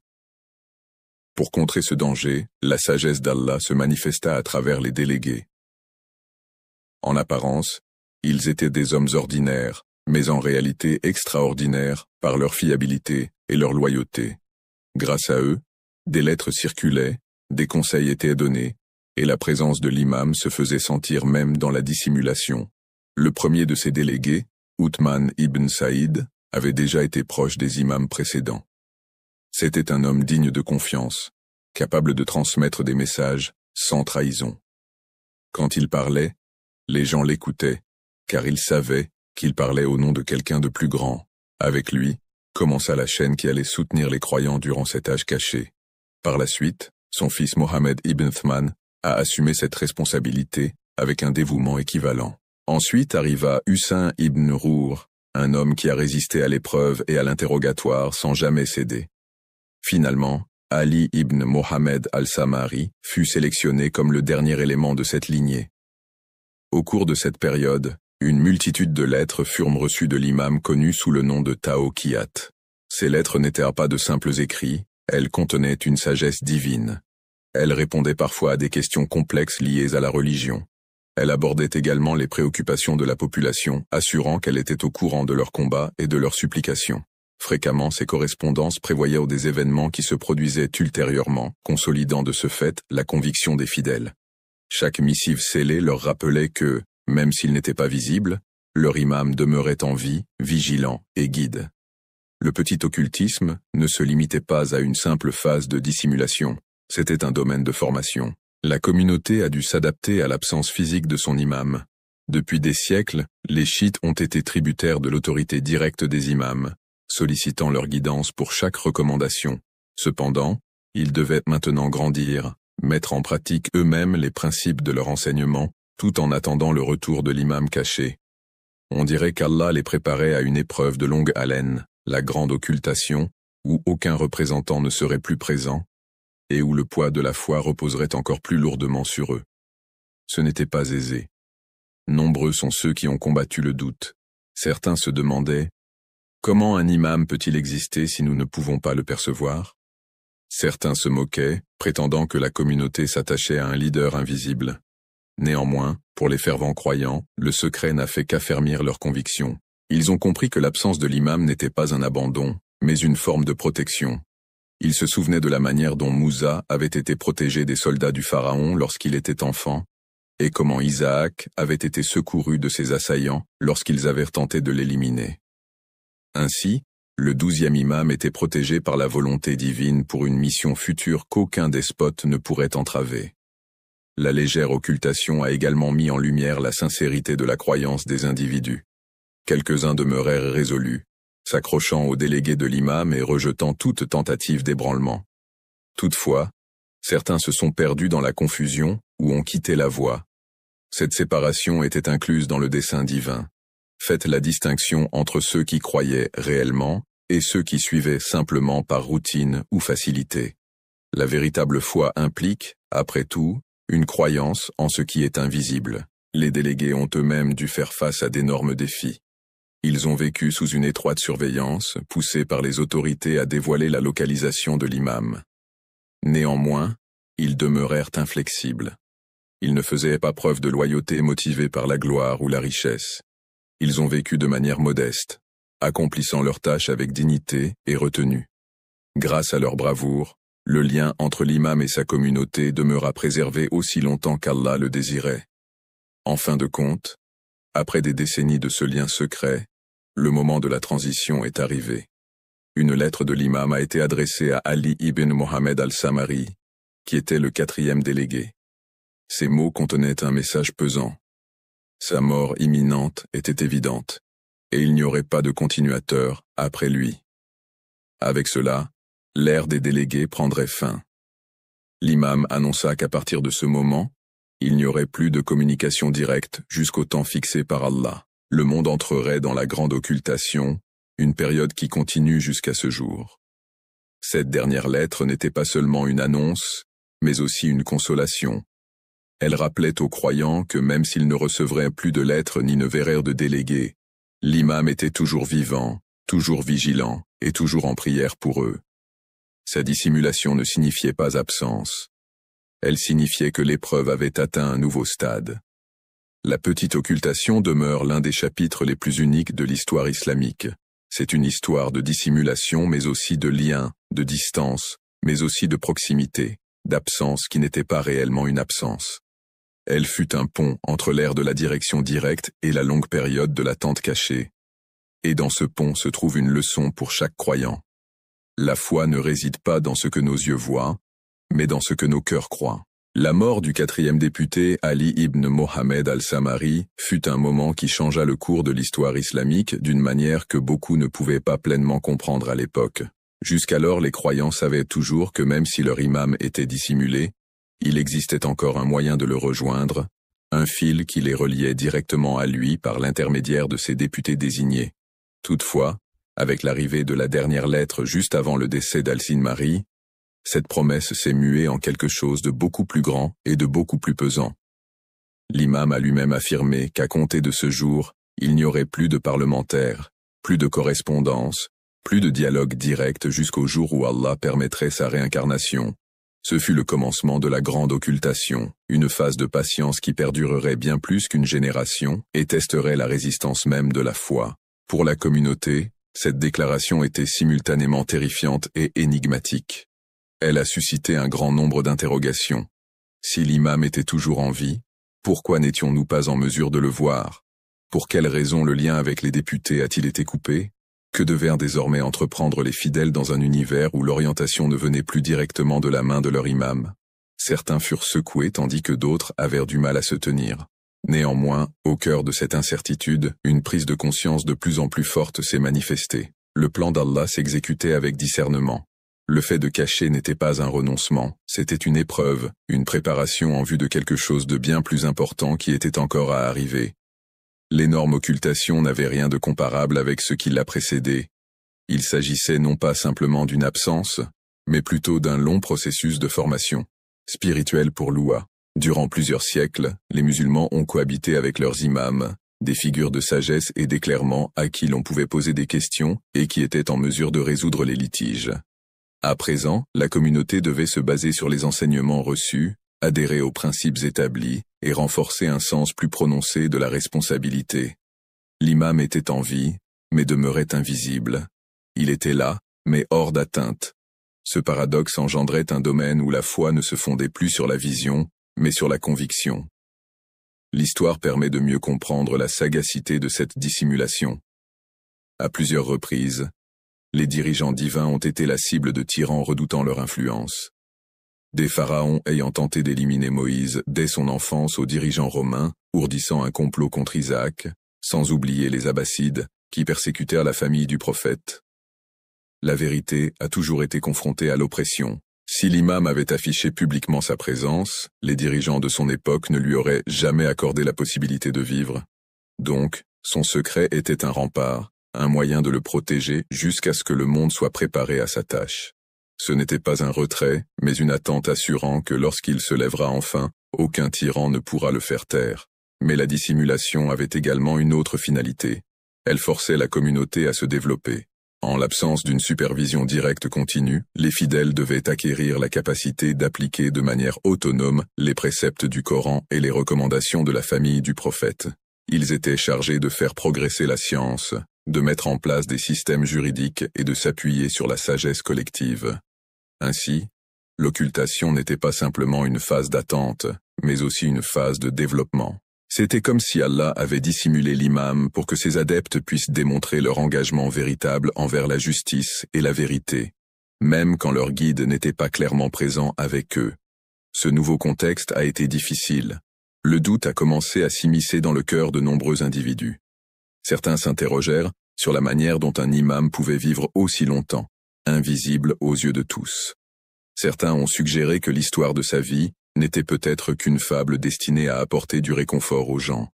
Pour contrer ce danger, la sagesse d'Allah se manifesta à travers les délégués. En apparence, ils étaient des hommes ordinaires, mais en réalité extraordinaires par leur fiabilité et leur loyauté. Grâce à eux, des lettres circulaient, des conseils étaient donnés, et la présence de l'imam se faisait sentir même dans la dissimulation. Le premier de ces délégués, Uthman ibn Saïd, avait déjà été proche des imams précédents. C'était un homme digne de confiance, capable de transmettre des messages sans trahison. Quand il parlait, les gens l'écoutaient, car ils savaient qu'il parlait au nom de quelqu'un de plus grand. Avec lui, commença la chaîne qui allait soutenir les croyants durant cet âge caché. Par la suite, son fils Mohammed ibn Uthman a assumé cette responsabilité avec un dévouement équivalent. Ensuite arriva Hussein ibn Rour, un homme qui a résisté à l'épreuve et à l'interrogatoire sans jamais céder. Finalement, Ali ibn Mohammed al-Samari fut sélectionné comme le dernier élément de cette lignée. Au cours de cette période, une multitude de lettres furent reçues de l'imam connu sous le nom de Tawqiyat. Ces lettres n'étaient pas de simples écrits, elles contenaient une sagesse divine. Elles répondaient parfois à des questions complexes liées à la religion. Elle abordait également les préoccupations de la population, assurant qu'elle était au courant de leurs combats et de leurs supplications. Fréquemment, ces correspondances prévoyaient des événements qui se produisaient ultérieurement, consolidant de ce fait la conviction des fidèles. Chaque missive scellée leur rappelait que, même s'ils n'étaient pas visibles, leur imam demeurait en vie, vigilant et guide. Le petit occultisme ne se limitait pas à une simple phase de dissimulation, c'était un domaine de formation. La communauté a dû s'adapter à l'absence physique de son imam. Depuis des siècles, les chiites ont été tributaires de l'autorité directe des imams, sollicitant leur guidance pour chaque recommandation. Cependant, ils devaient maintenant grandir, mettre en pratique eux-mêmes les principes de leur enseignement, tout en attendant le retour de l'imam caché. On dirait qu'Allah les préparait à une épreuve de longue haleine, la grande occultation, où aucun représentant ne serait plus présent, et où le poids de la foi reposerait encore plus lourdement sur eux. Ce n'était pas aisé. Nombreux sont ceux qui ont combattu le doute. Certains se demandaient « Comment un imam peut-il exister si nous ne pouvons pas le percevoir ?» Certains se moquaient, prétendant que la communauté s'attachait à un leader invisible. Néanmoins, pour les fervents croyants, le secret n'a fait qu'affermir leurs convictions. Ils ont compris que l'absence de l'imam n'était pas un abandon, mais une forme de protection. Ils se souvenaient de la manière dont Moussa avait été protégé des soldats du pharaon lorsqu'il était enfant, et comment Isaac avait été secouru de ses assaillants lorsqu'ils avaient tenté de l'éliminer. Ainsi, le 12e imam était protégé par la volonté divine pour une mission future qu'aucun despote ne pourrait entraver. La légère occultation a également mis en lumière la sincérité de la croyance des individus. Quelques-uns demeurèrent résolus, s'accrochant aux délégués de l'imam et rejetant toute tentative d'ébranlement. Toutefois, certains se sont perdus dans la confusion ou ont quitté la voie. Cette séparation était incluse dans le dessein divin. Faites la distinction entre ceux qui croyaient réellement et ceux qui suivaient simplement par routine ou facilité. La véritable foi implique, après tout, une croyance en ce qui est invisible. Les délégués ont eux-mêmes dû faire face à d'énormes défis. Ils ont vécu sous une étroite surveillance, poussés par les autorités à dévoiler la localisation de l'imam. Néanmoins, ils demeurèrent inflexibles. Ils ne faisaient pas preuve de loyauté motivée par la gloire ou la richesse. Ils ont vécu de manière modeste, accomplissant leurs tâches avec dignité et retenue. Grâce à leur bravoure, le lien entre l'imam et sa communauté demeura préservé aussi longtemps qu'Allah le désirait. En fin de compte, après des décennies de ce lien secret, le moment de la transition est arrivé. Une lettre de l'imam a été adressée à Ali ibn Mohammed al-Samari, qui était le 4e délégué. Ces mots contenaient un message pesant. Sa mort imminente était évidente, et il n'y aurait pas de continuateur après lui. Avec cela, l'ère des délégués prendrait fin. L'imam annonça qu'à partir de ce moment, il n'y aurait plus de communication directe jusqu'au temps fixé par Allah. Le monde entrerait dans la grande occultation, une période qui continue jusqu'à ce jour. Cette dernière lettre n'était pas seulement une annonce, mais aussi une consolation. Elle rappelait aux croyants que même s'ils ne recevraient plus de lettres ni ne verraient de délégués, l'imam était toujours vivant, toujours vigilant et toujours en prière pour eux. Sa dissimulation ne signifiait pas absence. Elle signifiait que l'épreuve avait atteint un nouveau stade. La petite occultation demeure l'un des chapitres les plus uniques de l'histoire islamique. C'est une histoire de dissimulation mais aussi de lien, de distance, mais aussi de proximité, d'absence qui n'était pas réellement une absence. Elle fut un pont entre l'ère de la direction directe et la longue période de l'attente cachée. Et dans ce pont se trouve une leçon pour chaque croyant. La foi ne réside pas dans ce que nos yeux voient, mais dans ce que nos cœurs croient. La mort du 4e député Ali ibn Mohammed al-Samari fut un moment qui changea le cours de l'histoire islamique d'une manière que beaucoup ne pouvaient pas pleinement comprendre à l'époque. Jusqu'alors les croyants savaient toujours que même si leur imam était dissimulé, il existait encore un moyen de le rejoindre, un fil qui les reliait directement à lui par l'intermédiaire de ses députés désignés. Toutefois, avec l'arrivée de la dernière lettre juste avant le décès d'Al-Sinmari, cette promesse s'est muée en quelque chose de beaucoup plus grand et de beaucoup plus pesant. L'imam a lui-même affirmé qu'à compter de ce jour, il n'y aurait plus de parlementaires, plus de correspondance, plus de dialogue direct jusqu'au jour où Allah permettrait sa réincarnation. Ce fut le commencement de la grande occultation, une phase de patience qui perdurerait bien plus qu'une génération et testerait la résistance même de la foi. Pour la communauté, cette déclaration était simultanément terrifiante et énigmatique. Elle a suscité un grand nombre d'interrogations. Si l'imam était toujours en vie, pourquoi n'étions-nous pas en mesure de le voir? Pour quelle raison le lien avec les députés a-t-il été coupé? Que devinrent désormais entreprendre les fidèles dans un univers où l'orientation ne venait plus directement de la main de leur imam? Certains furent secoués tandis que d'autres avaient du mal à se tenir. Néanmoins, au cœur de cette incertitude, une prise de conscience de plus en plus forte s'est manifestée. Le plan d'Allah s'exécutait avec discernement. Le fait de cacher n'était pas un renoncement, c'était une épreuve, une préparation en vue de quelque chose de bien plus important qui était encore à arriver. L'énorme occultation n'avait rien de comparable avec ce qui l'a précédé. Il s'agissait non pas simplement d'une absence, mais plutôt d'un long processus de formation spirituelle pour Lua. Durant plusieurs siècles, les musulmans ont cohabité avec leurs imams, des figures de sagesse et d'éclairement à qui l'on pouvait poser des questions et qui étaient en mesure de résoudre les litiges. À présent, la communauté devait se baser sur les enseignements reçus, adhérer aux principes établis et renforcer un sens plus prononcé de la responsabilité. L'imam était en vie, mais demeurait invisible. Il était là, mais hors d'atteinte. Ce paradoxe engendrait un domaine où la foi ne se fondait plus sur la vision, mais sur la conviction. L'histoire permet de mieux comprendre la sagacité de cette dissimulation. À plusieurs reprises, les dirigeants divins ont été la cible de tyrans redoutant leur influence. Des pharaons ayant tenté d'éliminer Moïse dès son enfance aux dirigeants romains, ourdissant un complot contre Isaac, sans oublier les Abbassides, qui persécutèrent la famille du prophète. La vérité a toujours été confrontée à l'oppression. Si l'imam avait affiché publiquement sa présence, les dirigeants de son époque ne lui auraient jamais accordé la possibilité de vivre. Donc, son secret était un rempart, un moyen de le protéger jusqu'à ce que le monde soit préparé à sa tâche. Ce n'était pas un retrait, mais une attente assurant que lorsqu'il se lèvera enfin, aucun tyran ne pourra le faire taire. Mais la dissimulation avait également une autre finalité. Elle forçait la communauté à se développer. En l'absence d'une supervision directe continue, les fidèles devaient acquérir la capacité d'appliquer de manière autonome les préceptes du Coran et les recommandations de la famille du prophète. Ils étaient chargés de faire progresser la science, de mettre en place des systèmes juridiques et de s'appuyer sur la sagesse collective. Ainsi, l'occultation n'était pas simplement une phase d'attente, mais aussi une phase de développement. C'était comme si Allah avait dissimulé l'imam pour que ses adeptes puissent démontrer leur engagement véritable envers la justice et la vérité, même quand leur guide n'était pas clairement présent avec eux. Ce nouveau contexte a été difficile. Le doute a commencé à s'immiscer dans le cœur de nombreux individus. Certains s'interrogèrent sur la manière dont un imam pouvait vivre aussi longtemps, invisible aux yeux de tous. Certains ont suggéré que l'histoire de sa vie n'était peut-être qu'une fable destinée à apporter du réconfort aux gens.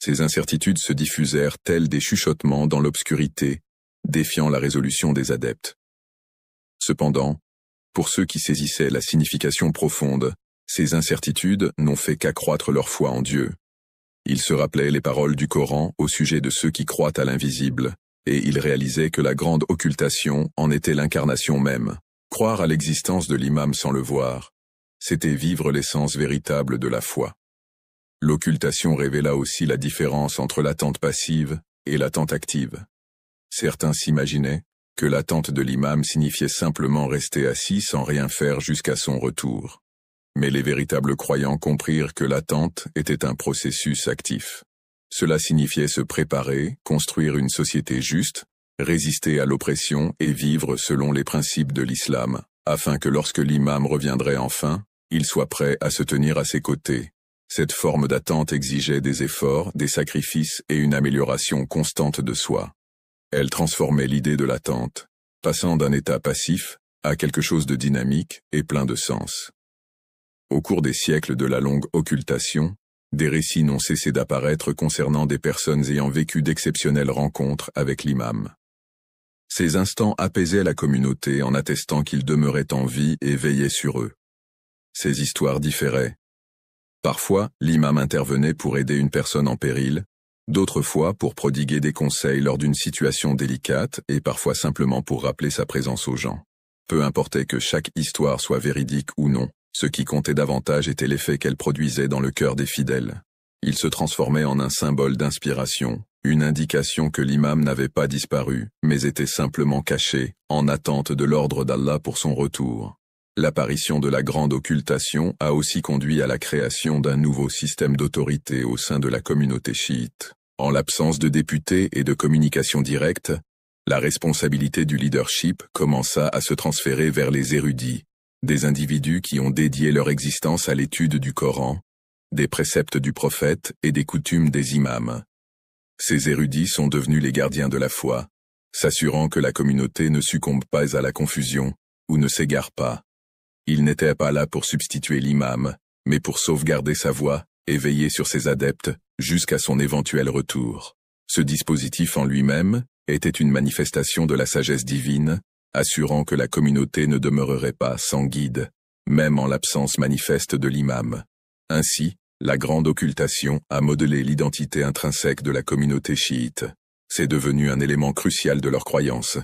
Ces incertitudes se diffusèrent telles des chuchotements dans l'obscurité, défiant la résolution des adeptes. Cependant, pour ceux qui saisissaient la signification profonde, ces incertitudes n'ont fait qu'accroître leur foi en Dieu. Ils se rappelaient les paroles du Coran au sujet de ceux qui croient à l'invisible, et ils réalisaient que la grande occultation en était l'incarnation même. Croire à l'existence de l'imam sans le voir, c'était vivre l'essence véritable de la foi. L'occultation révéla aussi la différence entre l'attente passive et l'attente active. Certains s'imaginaient que l'attente de l'imam signifiait simplement rester assis sans rien faire jusqu'à son retour. Mais les véritables croyants comprirent que l'attente était un processus actif. Cela signifiait se préparer, construire une société juste, résister à l'oppression et vivre selon les principes de l'islam, afin que lorsque l'imam reviendrait enfin, il soit prêt à se tenir à ses côtés. Cette forme d'attente exigeait des efforts, des sacrifices et une amélioration constante de soi. Elle transformait l'idée de l'attente, passant d'un état passif à quelque chose de dynamique et plein de sens. Au cours des siècles de la longue occultation, des récits n'ont cessé d'apparaître concernant des personnes ayant vécu d'exceptionnelles rencontres avec l'imam. Ces instants apaisaient la communauté en attestant qu'il demeurait en vie et veillait sur eux. Ces histoires différaient. Parfois, l'imam intervenait pour aider une personne en péril, d'autres fois pour prodiguer des conseils lors d'une situation délicate et parfois simplement pour rappeler sa présence aux gens. Peu importait que chaque histoire soit véridique ou non, ce qui comptait davantage était l'effet qu'elle produisait dans le cœur des fidèles. Il se transformait en un symbole d'inspiration, une indication que l'imam n'avait pas disparu, mais était simplement caché, en attente de l'ordre d'Allah pour son retour. L'apparition de la grande occultation a aussi conduit à la création d'un nouveau système d'autorité au sein de la communauté chiite. En l'absence de députés et de communication directe, la responsabilité du leadership commença à se transférer vers les érudits, des individus qui ont dédié leur existence à l'étude du Coran, des préceptes du prophète et des coutumes des imams. Ces érudits sont devenus les gardiens de la foi, s'assurant que la communauté ne succombe pas à la confusion, ou ne s'égare pas. Il n'était pas là pour substituer l'imam, mais pour sauvegarder sa voix et veiller sur ses adeptes jusqu'à son éventuel retour. Ce dispositif en lui-même était une manifestation de la sagesse divine, assurant que la communauté ne demeurerait pas sans guide, même en l'absence manifeste de l'imam. Ainsi, la grande occultation a modelé l'identité intrinsèque de la communauté chiite. C'est devenu un élément crucial de leur croyance,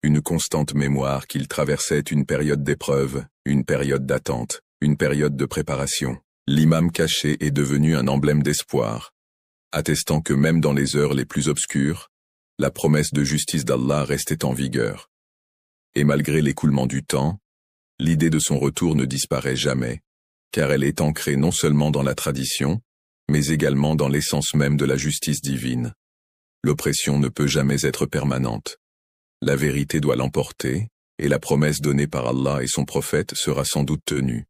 une constante mémoire qu'ils traversaient une période d'épreuve, une période d'attente, une période de préparation. L'imam caché est devenu un emblème d'espoir, attestant que même dans les heures les plus obscures, la promesse de justice d'Allah restait en vigueur. Et malgré l'écoulement du temps, l'idée de son retour ne disparaît jamais, car elle est ancrée non seulement dans la tradition, mais également dans l'essence même de la justice divine. L'oppression ne peut jamais être permanente. La vérité doit l'emporter, et la promesse donnée par Allah et son prophète sera sans doute tenue.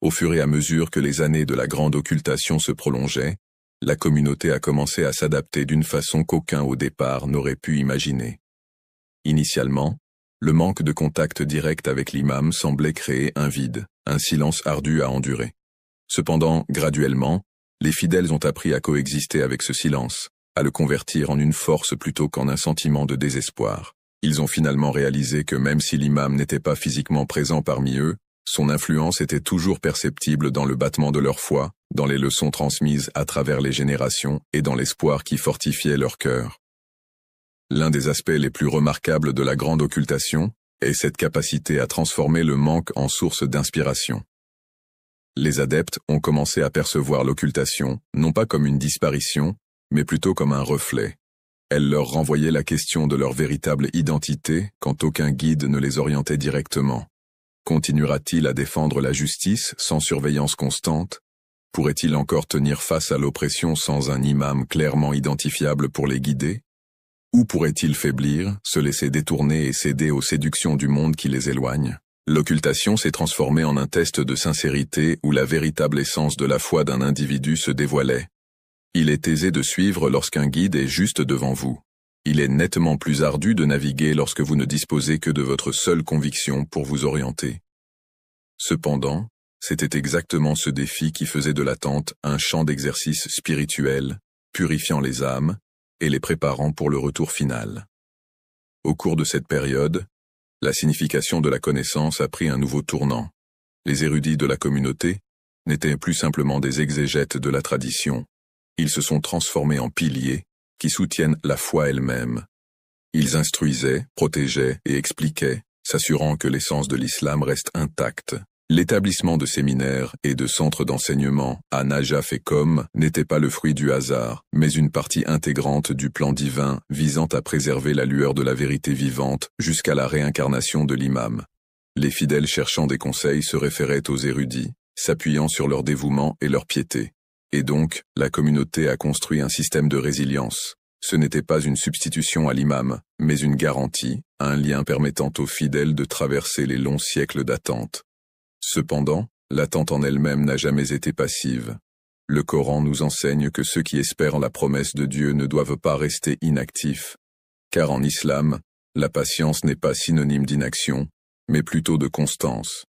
Au fur et à mesure que les années de la grande occultation se prolongeaient, la communauté a commencé à s'adapter d'une façon qu'aucun au départ n'aurait pu imaginer. Initialement, le manque de contact direct avec l'imam semblait créer un vide, un silence ardu à endurer. Cependant, graduellement, les fidèles ont appris à coexister avec ce silence, à le convertir en une force plutôt qu'en un sentiment de désespoir. Ils ont finalement réalisé que même si l'imam n'était pas physiquement présent parmi eux, son influence était toujours perceptible dans le battement de leur foi, dans les leçons transmises à travers les générations et dans l'espoir qui fortifiait leur cœur. L'un des aspects les plus remarquables de la grande occultation est cette capacité à transformer le manque en source d'inspiration. Les adeptes ont commencé à percevoir l'occultation, non pas comme une disparition, mais plutôt comme un reflet. Elle leur renvoyait la question de leur véritable identité quand aucun guide ne les orientait directement. Continuera-t-il à défendre la justice sans surveillance constante? Pourrait-il encore tenir face à l'oppression sans un imam clairement identifiable pour les guider? Ou pourrait-il faiblir, se laisser détourner et céder aux séductions du monde qui les éloigne? L'occultation s'est transformée en un test de sincérité où la véritable essence de la foi d'un individu se dévoilait. Il est aisé de suivre lorsqu'un guide est juste devant vous. Il est nettement plus ardu de naviguer lorsque vous ne disposez que de votre seule conviction pour vous orienter. Cependant, c'était exactement ce défi qui faisait de l'attente un champ d'exercice spirituel, purifiant les âmes et les préparant pour le retour final. Au cours de cette période, la signification de la connaissance a pris un nouveau tournant. Les érudits de la communauté n'étaient plus simplement des exégètes de la tradition. Ils se sont transformés en piliers qui soutiennent la foi elle-même. Ils instruisaient, protégeaient et expliquaient, s'assurant que l'essence de l'islam reste intacte. L'établissement de séminaires et de centres d'enseignement à Najaf et Qom n'était pas le fruit du hasard, mais une partie intégrante du plan divin visant à préserver la lueur de la vérité vivante jusqu'à la réincarnation de l'imam. Les fidèles cherchant des conseils se référaient aux érudits, s'appuyant sur leur dévouement et leur piété. Et donc, la communauté a construit un système de résilience. Ce n'était pas une substitution à l'imam, mais une garantie, un lien permettant aux fidèles de traverser les longs siècles d'attente. Cependant, l'attente en elle-même n'a jamais été passive. Le Coran nous enseigne que ceux qui espèrent en la promesse de Dieu ne doivent pas rester inactifs, car en islam, la patience n'est pas synonyme d'inaction, mais plutôt de constance.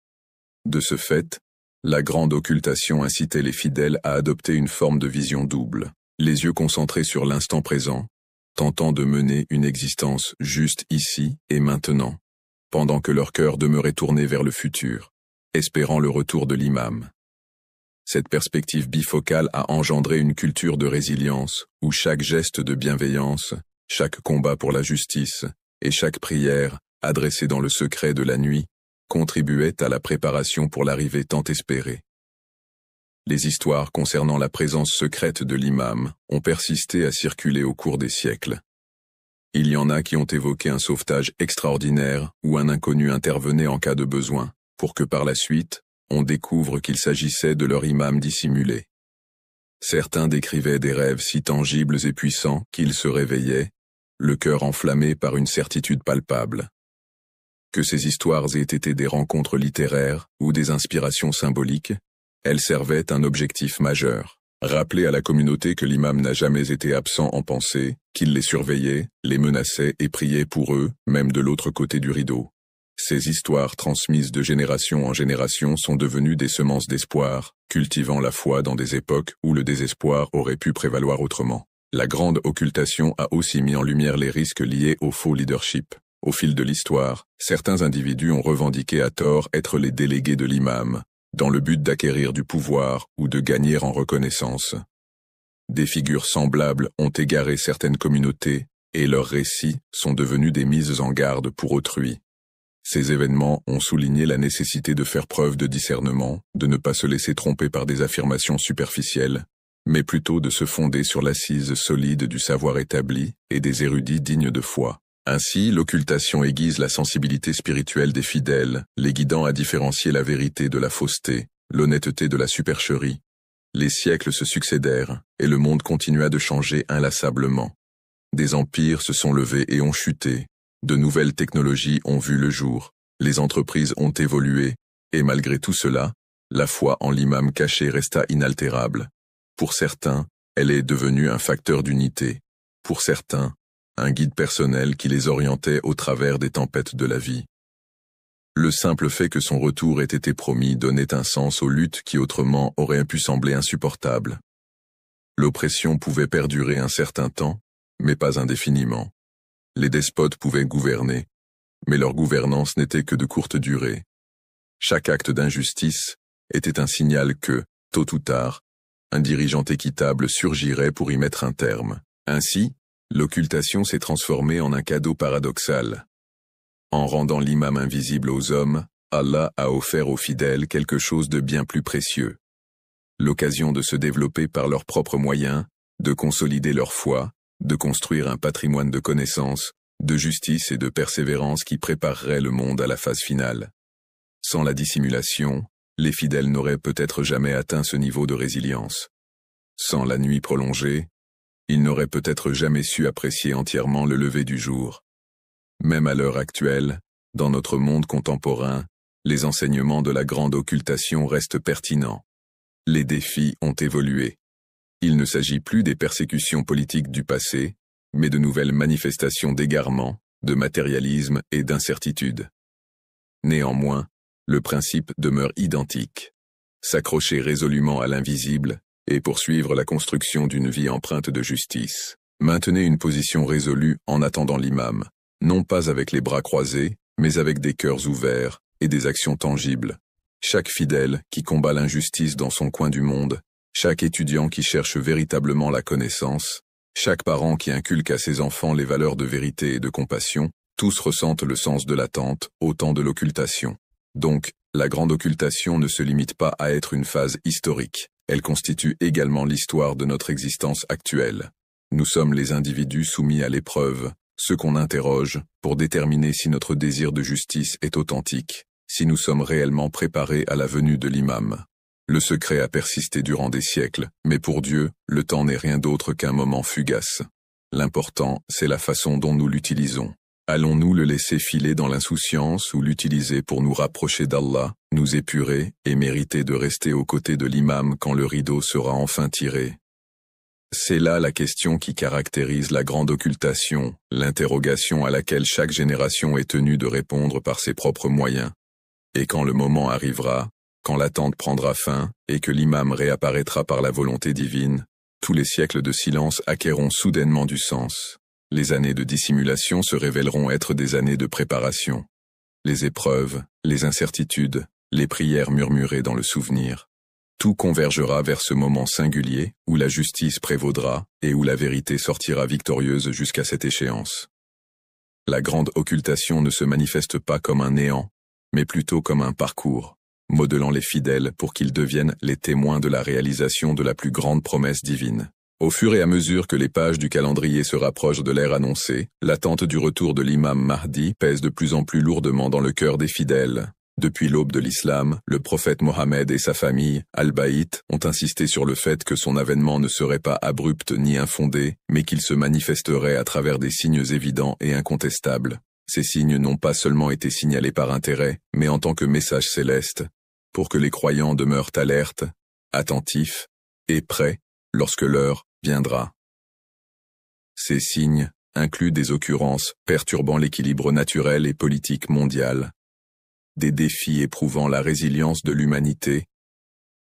De ce fait, la grande occultation incitait les fidèles à adopter une forme de vision double, les yeux concentrés sur l'instant présent, tentant de mener une existence juste ici et maintenant, pendant que leur cœur demeurait tourné vers le futur, espérant le retour de l'imam. Cette perspective bifocale a engendré une culture de résilience, où chaque geste de bienveillance, chaque combat pour la justice, et chaque prière, adressée dans le secret de la nuit, contribuait à la préparation pour l'arrivée tant espérée. Les histoires concernant la présence secrète de l'imam ont persisté à circuler au cours des siècles. Il y en a qui ont évoqué un sauvetage extraordinaire où un inconnu intervenait en cas de besoin, pour que par la suite, on découvre qu'il s'agissait de leur imam dissimulé. Certains décrivaient des rêves si tangibles et puissants qu'ils se réveillaient, le cœur enflammé par une certitude palpable. Que ces histoires aient été des rencontres littéraires ou des inspirations symboliques, elles servaient un objectif majeur, rappeler à la communauté que l'imam n'a jamais été absent en pensée, qu'il les surveillait, les menaçait et priait pour eux, même de l'autre côté du rideau. Ces histoires transmises de génération en génération sont devenues des semences d'espoir, cultivant la foi dans des époques où le désespoir aurait pu prévaloir autrement. La grande occultation a aussi mis en lumière les risques liés au faux leadership. Au fil de l'histoire, certains individus ont revendiqué à tort être les délégués de l'imam, dans le but d'acquérir du pouvoir ou de gagner en reconnaissance. Des figures semblables ont égaré certaines communautés, et leurs récits sont devenus des mises en garde pour autrui. Ces événements ont souligné la nécessité de faire preuve de discernement, de ne pas se laisser tromper par des affirmations superficielles, mais plutôt de se fonder sur l'assise solide du savoir établi et des érudits dignes de foi. Ainsi, l'occultation aiguise la sensibilité spirituelle des fidèles, les guidant à différencier la vérité de la fausseté, l'honnêteté de la supercherie. Les siècles se succédèrent, et le monde continua de changer inlassablement. Des empires se sont levés et ont chuté, de nouvelles technologies ont vu le jour, les entreprises ont évolué, et malgré tout cela, la foi en l'imam caché resta inaltérable. Pour certains, elle est devenue un facteur d'unité. Pour certains, un guide personnel qui les orientait au travers des tempêtes de la vie. Le simple fait que son retour ait été promis donnait un sens aux luttes qui autrement auraient pu sembler insupportables. L'oppression pouvait perdurer un certain temps, mais pas indéfiniment. Les despotes pouvaient gouverner, mais leur gouvernance n'était que de courte durée. Chaque acte d'injustice était un signal que, tôt ou tard, un dirigeant équitable surgirait pour y mettre un terme. Ainsi, l'occultation s'est transformée en un cadeau paradoxal. En rendant l'imam invisible aux hommes, Allah a offert aux fidèles quelque chose de bien plus précieux. L'occasion de se développer par leurs propres moyens, de consolider leur foi, de construire un patrimoine de connaissances, de justice et de persévérance qui préparerait le monde à la phase finale. Sans la dissimulation, les fidèles n'auraient peut-être jamais atteint ce niveau de résilience. Sans la nuit prolongée, ils n'auraient peut-être jamais su apprécier entièrement le lever du jour. Même à l'heure actuelle, dans notre monde contemporain, les enseignements de la grande occultation restent pertinents. Les défis ont évolué. Il ne s'agit plus des persécutions politiques du passé, mais de nouvelles manifestations d'égarement, de matérialisme et d'incertitude. Néanmoins, le principe demeure identique. S'accrocher résolument à l'invisible et poursuivre la construction d'une vie empreinte de justice. Maintenez une position résolue en attendant l'imam, non pas avec les bras croisés, mais avec des cœurs ouverts et des actions tangibles. Chaque fidèle qui combat l'injustice dans son coin du monde, chaque étudiant qui cherche véritablement la connaissance, chaque parent qui inculque à ses enfants les valeurs de vérité et de compassion, tous ressentent le sens de l'attente au temps de l'occultation. Donc, la grande occultation ne se limite pas à être une phase historique, elle constitue également l'histoire de notre existence actuelle. Nous sommes les individus soumis à l'épreuve, ceux qu'on interroge, pour déterminer si notre désir de justice est authentique, si nous sommes réellement préparés à la venue de l'imam. Le secret a persisté durant des siècles, mais pour Dieu, le temps n'est rien d'autre qu'un moment fugace. L'important, c'est la façon dont nous l'utilisons. Allons-nous le laisser filer dans l'insouciance ou l'utiliser pour nous rapprocher d'Allah, nous épurer et mériter de rester aux côtés de l'imam quand le rideau sera enfin tiré? C'est là la question qui caractérise la grande occultation, l'interrogation à laquelle chaque génération est tenue de répondre par ses propres moyens. Et quand le moment arrivera, quand l'attente prendra fin et que l'imam réapparaîtra par la volonté divine, tous les siècles de silence acquerront soudainement du sens. Les années de dissimulation se révéleront être des années de préparation. Les épreuves, les incertitudes, les prières murmurées dans le souvenir. Tout convergera vers ce moment singulier où la justice prévaudra et où la vérité sortira victorieuse jusqu'à cette échéance. La grande occultation ne se manifeste pas comme un néant, mais plutôt comme un parcours, modelant les fidèles pour qu'ils deviennent les témoins de la réalisation de la plus grande promesse divine. Au fur et à mesure que les pages du calendrier se rapprochent de l'ère annoncée, l'attente du retour de l'imam Mahdi pèse de plus en plus lourdement dans le cœur des fidèles. Depuis l'aube de l'islam, le prophète Mohammed et sa famille, Al-Baït, ont insisté sur le fait que son avènement ne serait pas abrupt ni infondé, mais qu'il se manifesterait à travers des signes évidents et incontestables. Ces signes n'ont pas seulement été signalés par intérêt, mais en tant que message céleste, pour que les croyants demeurent alertes, attentifs et prêts lorsque l'heure viendra. Ces signes incluent des occurrences perturbant l'équilibre naturel et politique mondial, des défis éprouvant la résilience de l'humanité,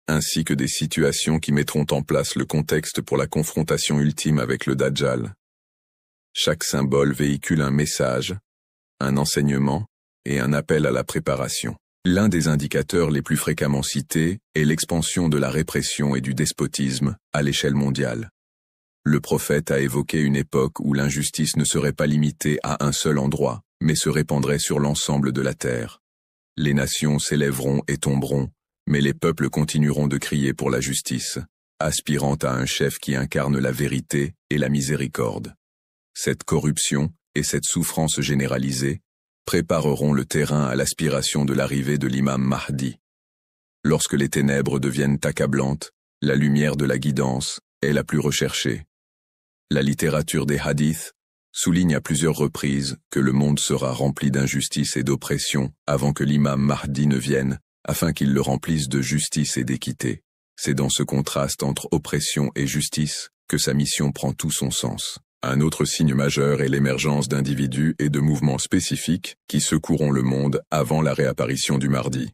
ainsi que des situations qui mettront en place le contexte pour la confrontation ultime avec le Dajjal. Chaque symbole véhicule un message, un enseignement et un appel à la préparation. L'un des indicateurs les plus fréquemment cités est l'expansion de la répression et du despotisme à l'échelle mondiale. Le prophète a évoqué une époque où l'injustice ne serait pas limitée à un seul endroit, mais se répandrait sur l'ensemble de la terre. Les nations s'élèveront et tomberont, mais les peuples continueront de crier pour la justice, aspirant à un chef qui incarne la vérité et la miséricorde. Cette corruption et cette souffrance généralisée prépareront le terrain à l'aspiration de l'arrivée de l'imam Mahdi. Lorsque les ténèbres deviennent accablantes, la lumière de la guidance est la plus recherchée. La littérature des hadiths souligne à plusieurs reprises que le monde sera rempli d'injustice et d'oppression avant que l'imam Mahdi ne vienne, afin qu'il le remplisse de justice et d'équité. C'est dans ce contraste entre oppression et justice que sa mission prend tout son sens. Un autre signe majeur est l'émergence d'individus et de mouvements spécifiques qui secoueront le monde avant la réapparition du Mahdi.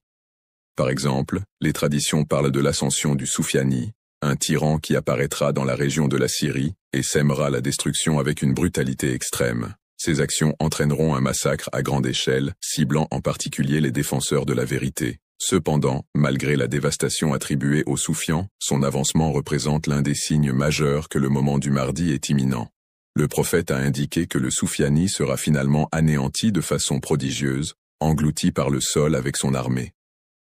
Par exemple, les traditions parlent de l'ascension du Soufiani, un tyran qui apparaîtra dans la région de la Syrie et sèmera la destruction avec une brutalité extrême. Ces actions entraîneront un massacre à grande échelle, ciblant en particulier les défenseurs de la vérité. Cependant, malgré la dévastation attribuée au Soufian, son avancement représente l'un des signes majeurs que le moment du Mahdi est imminent. Le prophète a indiqué que le Soufiani sera finalement anéanti de façon prodigieuse, englouti par le sol avec son armée.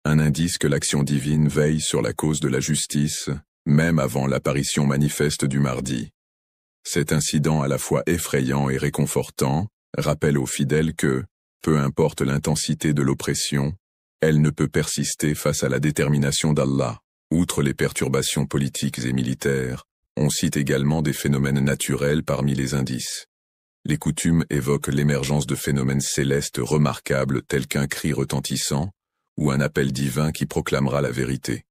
Un indice que l'action divine veille sur la cause de la justice, même avant l'apparition manifeste du Mahdi. Cet incident à la fois effrayant et réconfortant rappelle aux fidèles que, peu importe l'intensité de l'oppression, elle ne peut persister face à la détermination d'Allah. Outre les perturbations politiques et militaires, on cite également des phénomènes naturels parmi les indices. Les coutumes évoquent l'émergence de phénomènes célestes remarquables tels qu'un cri retentissant ou un appel divin qui proclamera la vérité.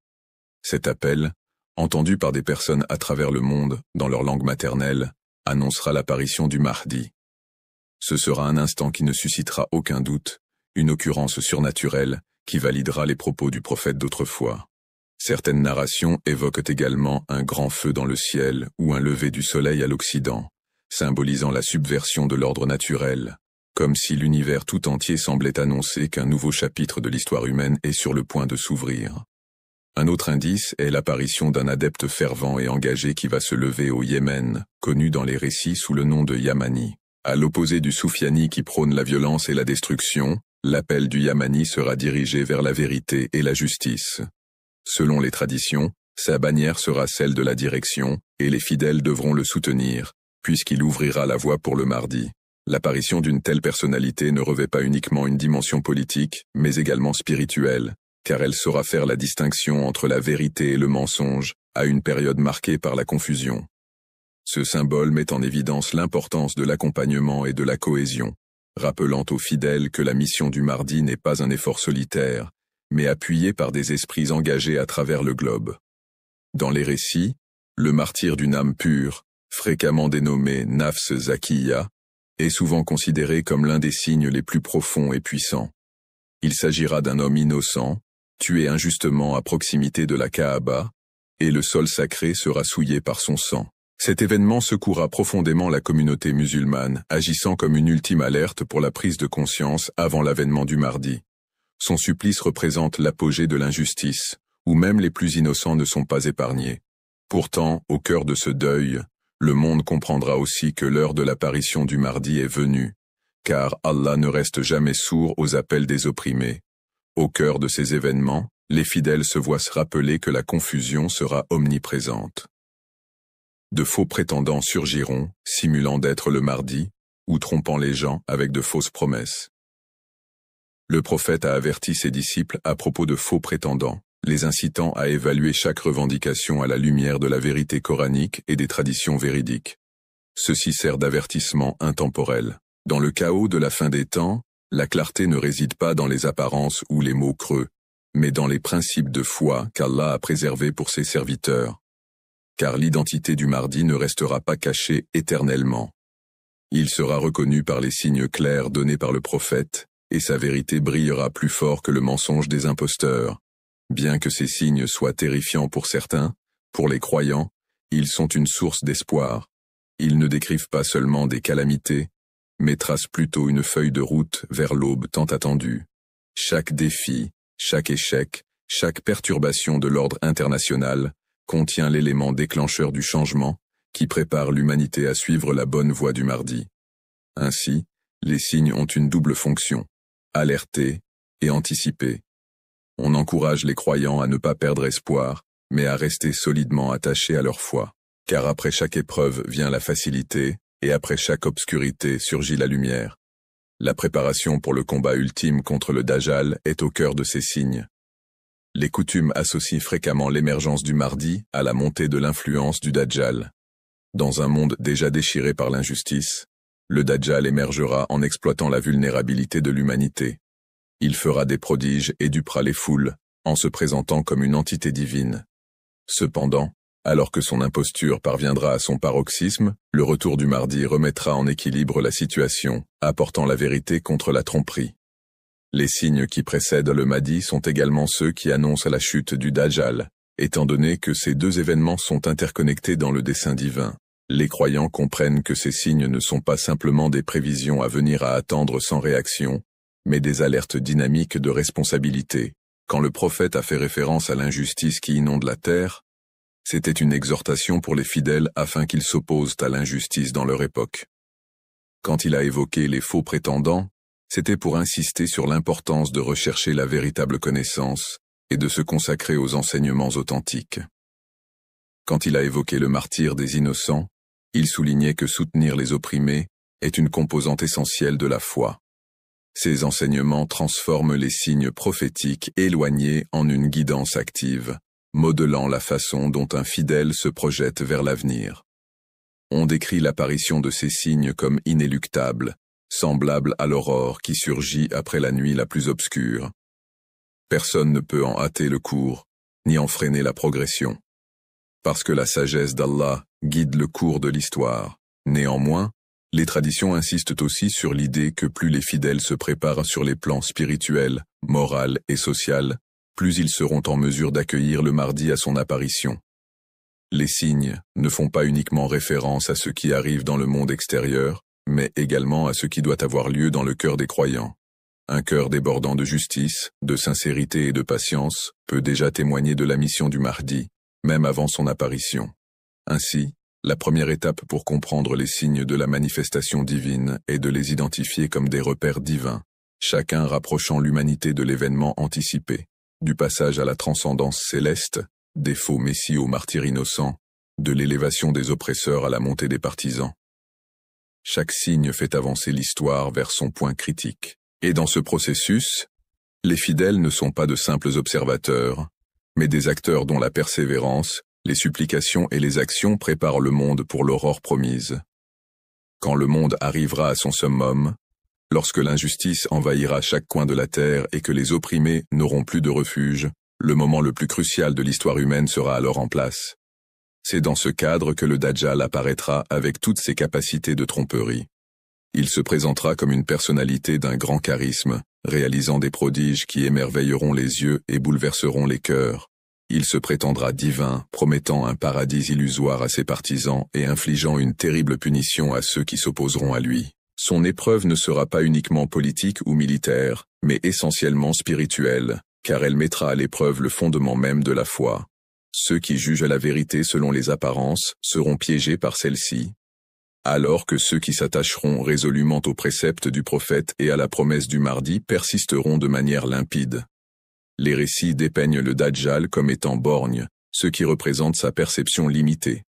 Cet appel, entendu par des personnes à travers le monde dans leur langue maternelle, annoncera l'apparition du Mahdi. Ce sera un instant qui ne suscitera aucun doute, une occurrence surnaturelle qui validera les propos du prophète d'autrefois. Certaines narrations évoquent également un grand feu dans le ciel ou un lever du soleil à l'Occident, symbolisant la subversion de l'ordre naturel, comme si l'univers tout entier semblait annoncer qu'un nouveau chapitre de l'histoire humaine est sur le point de s'ouvrir. Un autre indice est l'apparition d'un adepte fervent et engagé qui va se lever au Yémen, connu dans les récits sous le nom de Yamani. À l'opposé du Soufiani qui prône la violence et la destruction, l'appel du Yamani sera dirigé vers la vérité et la justice. Selon les traditions, sa bannière sera celle de la direction, et les fidèles devront le soutenir, puisqu'il ouvrira la voie pour le Mahdi. L'apparition d'une telle personnalité ne revêt pas uniquement une dimension politique, mais également spirituelle, car elle saura faire la distinction entre la vérité et le mensonge, à une période marquée par la confusion. Ce symbole met en évidence l'importance de l'accompagnement et de la cohésion, rappelant aux fidèles que la mission du Mahdi n'est pas un effort solitaire, mais appuyé par des esprits engagés à travers le globe. Dans les récits, le martyr d'une âme pure, fréquemment dénommé Nafs Zakiya, est souvent considéré comme l'un des signes les plus profonds et puissants. Il s'agira d'un homme innocent, tué injustement à proximité de la Kaaba, et le sol sacré sera souillé par son sang. Cet événement secouera profondément la communauté musulmane, agissant comme une ultime alerte pour la prise de conscience avant l'avènement du Mahdi. Son supplice représente l'apogée de l'injustice, où même les plus innocents ne sont pas épargnés. Pourtant, au cœur de ce deuil, le monde comprendra aussi que l'heure de l'apparition du Mahdi est venue, car Allah ne reste jamais sourd aux appels des opprimés. Au cœur de ces événements, les fidèles se voient se rappeler que la confusion sera omniprésente. De faux prétendants surgiront, simulant d'être le Mahdi, ou trompant les gens avec de fausses promesses. Le prophète a averti ses disciples à propos de faux prétendants, les incitant à évaluer chaque revendication à la lumière de la vérité coranique et des traditions véridiques. Ceci sert d'avertissement intemporel. Dans le chaos de la fin des temps, la clarté ne réside pas dans les apparences ou les mots creux, mais dans les principes de foi qu'Allah a préservés pour ses serviteurs. Car l'identité du Mahdi ne restera pas cachée éternellement. Il sera reconnu par les signes clairs donnés par le prophète, et sa vérité brillera plus fort que le mensonge des imposteurs. Bien que ces signes soient terrifiants pour certains, pour les croyants, ils sont une source d'espoir. Ils ne décrivent pas seulement des calamités, mais tracent plutôt une feuille de route vers l'aube tant attendue. Chaque défi, chaque échec, chaque perturbation de l'ordre international contient l'élément déclencheur du changement qui prépare l'humanité à suivre la bonne voie du mardi. Ainsi, les signes ont une double fonction, alerter et anticiper. On encourage les croyants à ne pas perdre espoir, mais à rester solidement attachés à leur foi, car après chaque épreuve vient la facilité, et après chaque obscurité surgit la lumière. La préparation pour le combat ultime contre le Dajjal est au cœur de ces signes. Les coutumes associent fréquemment l'émergence du mardi à la montée de l'influence du Dajjal. Dans un monde déjà déchiré par l'injustice, le Dajjal émergera en exploitant la vulnérabilité de l'humanité. Il fera des prodiges et dupera les foules, en se présentant comme une entité divine. Cependant, alors que son imposture parviendra à son paroxysme, le retour du mardi remettra en équilibre la situation, apportant la vérité contre la tromperie. Les signes qui précèdent le Mahdi sont également ceux qui annoncent la chute du Dajjal, étant donné que ces deux événements sont interconnectés dans le dessein divin. Les croyants comprennent que ces signes ne sont pas simplement des prévisions à venir à attendre sans réaction, mais des alertes dynamiques de responsabilité. Quand le prophète a fait référence à l'injustice qui inonde la terre, c'était une exhortation pour les fidèles afin qu'ils s'opposent à l'injustice dans leur époque. Quand il a évoqué les faux prétendants, c'était pour insister sur l'importance de rechercher la véritable connaissance et de se consacrer aux enseignements authentiques. Quand il a évoqué le martyre des innocents, il soulignait que soutenir les opprimés est une composante essentielle de la foi. Ces enseignements transforment les signes prophétiques éloignés en une guidance active, modelant la façon dont un fidèle se projette vers l'avenir. On décrit l'apparition de ces signes comme inéluctables, semblables à l'aurore qui surgit après la nuit la plus obscure. Personne ne peut en hâter le cours, ni en freiner la progression. Parce que la sagesse d'Allah guide le cours de l'histoire. Néanmoins, les traditions insistent aussi sur l'idée que plus les fidèles se préparent sur les plans spirituel, moral et social, plus ils seront en mesure d'accueillir le mardi à son apparition. Les signes ne font pas uniquement référence à ce qui arrive dans le monde extérieur, mais également à ce qui doit avoir lieu dans le cœur des croyants. Un cœur débordant de justice, de sincérité et de patience peut déjà témoigner de la mission du mardi, même avant son apparition. Ainsi, la première étape pour comprendre les signes de la manifestation divine est de les identifier comme des repères divins, chacun rapprochant l'humanité de l'événement anticipé, du passage à la transcendance céleste, des faux messies aux martyrs innocents, de l'élévation des oppresseurs à la montée des partisans. Chaque signe fait avancer l'histoire vers son point critique. Et dans ce processus, les fidèles ne sont pas de simples observateurs, mais des acteurs dont la persévérance, les supplications et les actions préparent le monde pour l'aurore promise. Quand le monde arrivera à son summum, lorsque l'injustice envahira chaque coin de la terre et que les opprimés n'auront plus de refuge, le moment le plus crucial de l'histoire humaine sera alors en place. C'est dans ce cadre que le Dajjal apparaîtra avec toutes ses capacités de tromperie. Il se présentera comme une personnalité d'un grand charisme, réalisant des prodiges qui émerveilleront les yeux et bouleverseront les cœurs. Il se prétendra divin, promettant un paradis illusoire à ses partisans et infligeant une terrible punition à ceux qui s'opposeront à lui. Son épreuve ne sera pas uniquement politique ou militaire, mais essentiellement spirituelle, car elle mettra à l'épreuve le fondement même de la foi. Ceux qui jugent la vérité selon les apparences seront piégés par celle-ci, alors que ceux qui s'attacheront résolument aux préceptes du prophète et à la promesse du mardi persisteront de manière limpide. Les récits dépeignent le Dajjal comme étant borgne, ce qui représente sa perception limitée.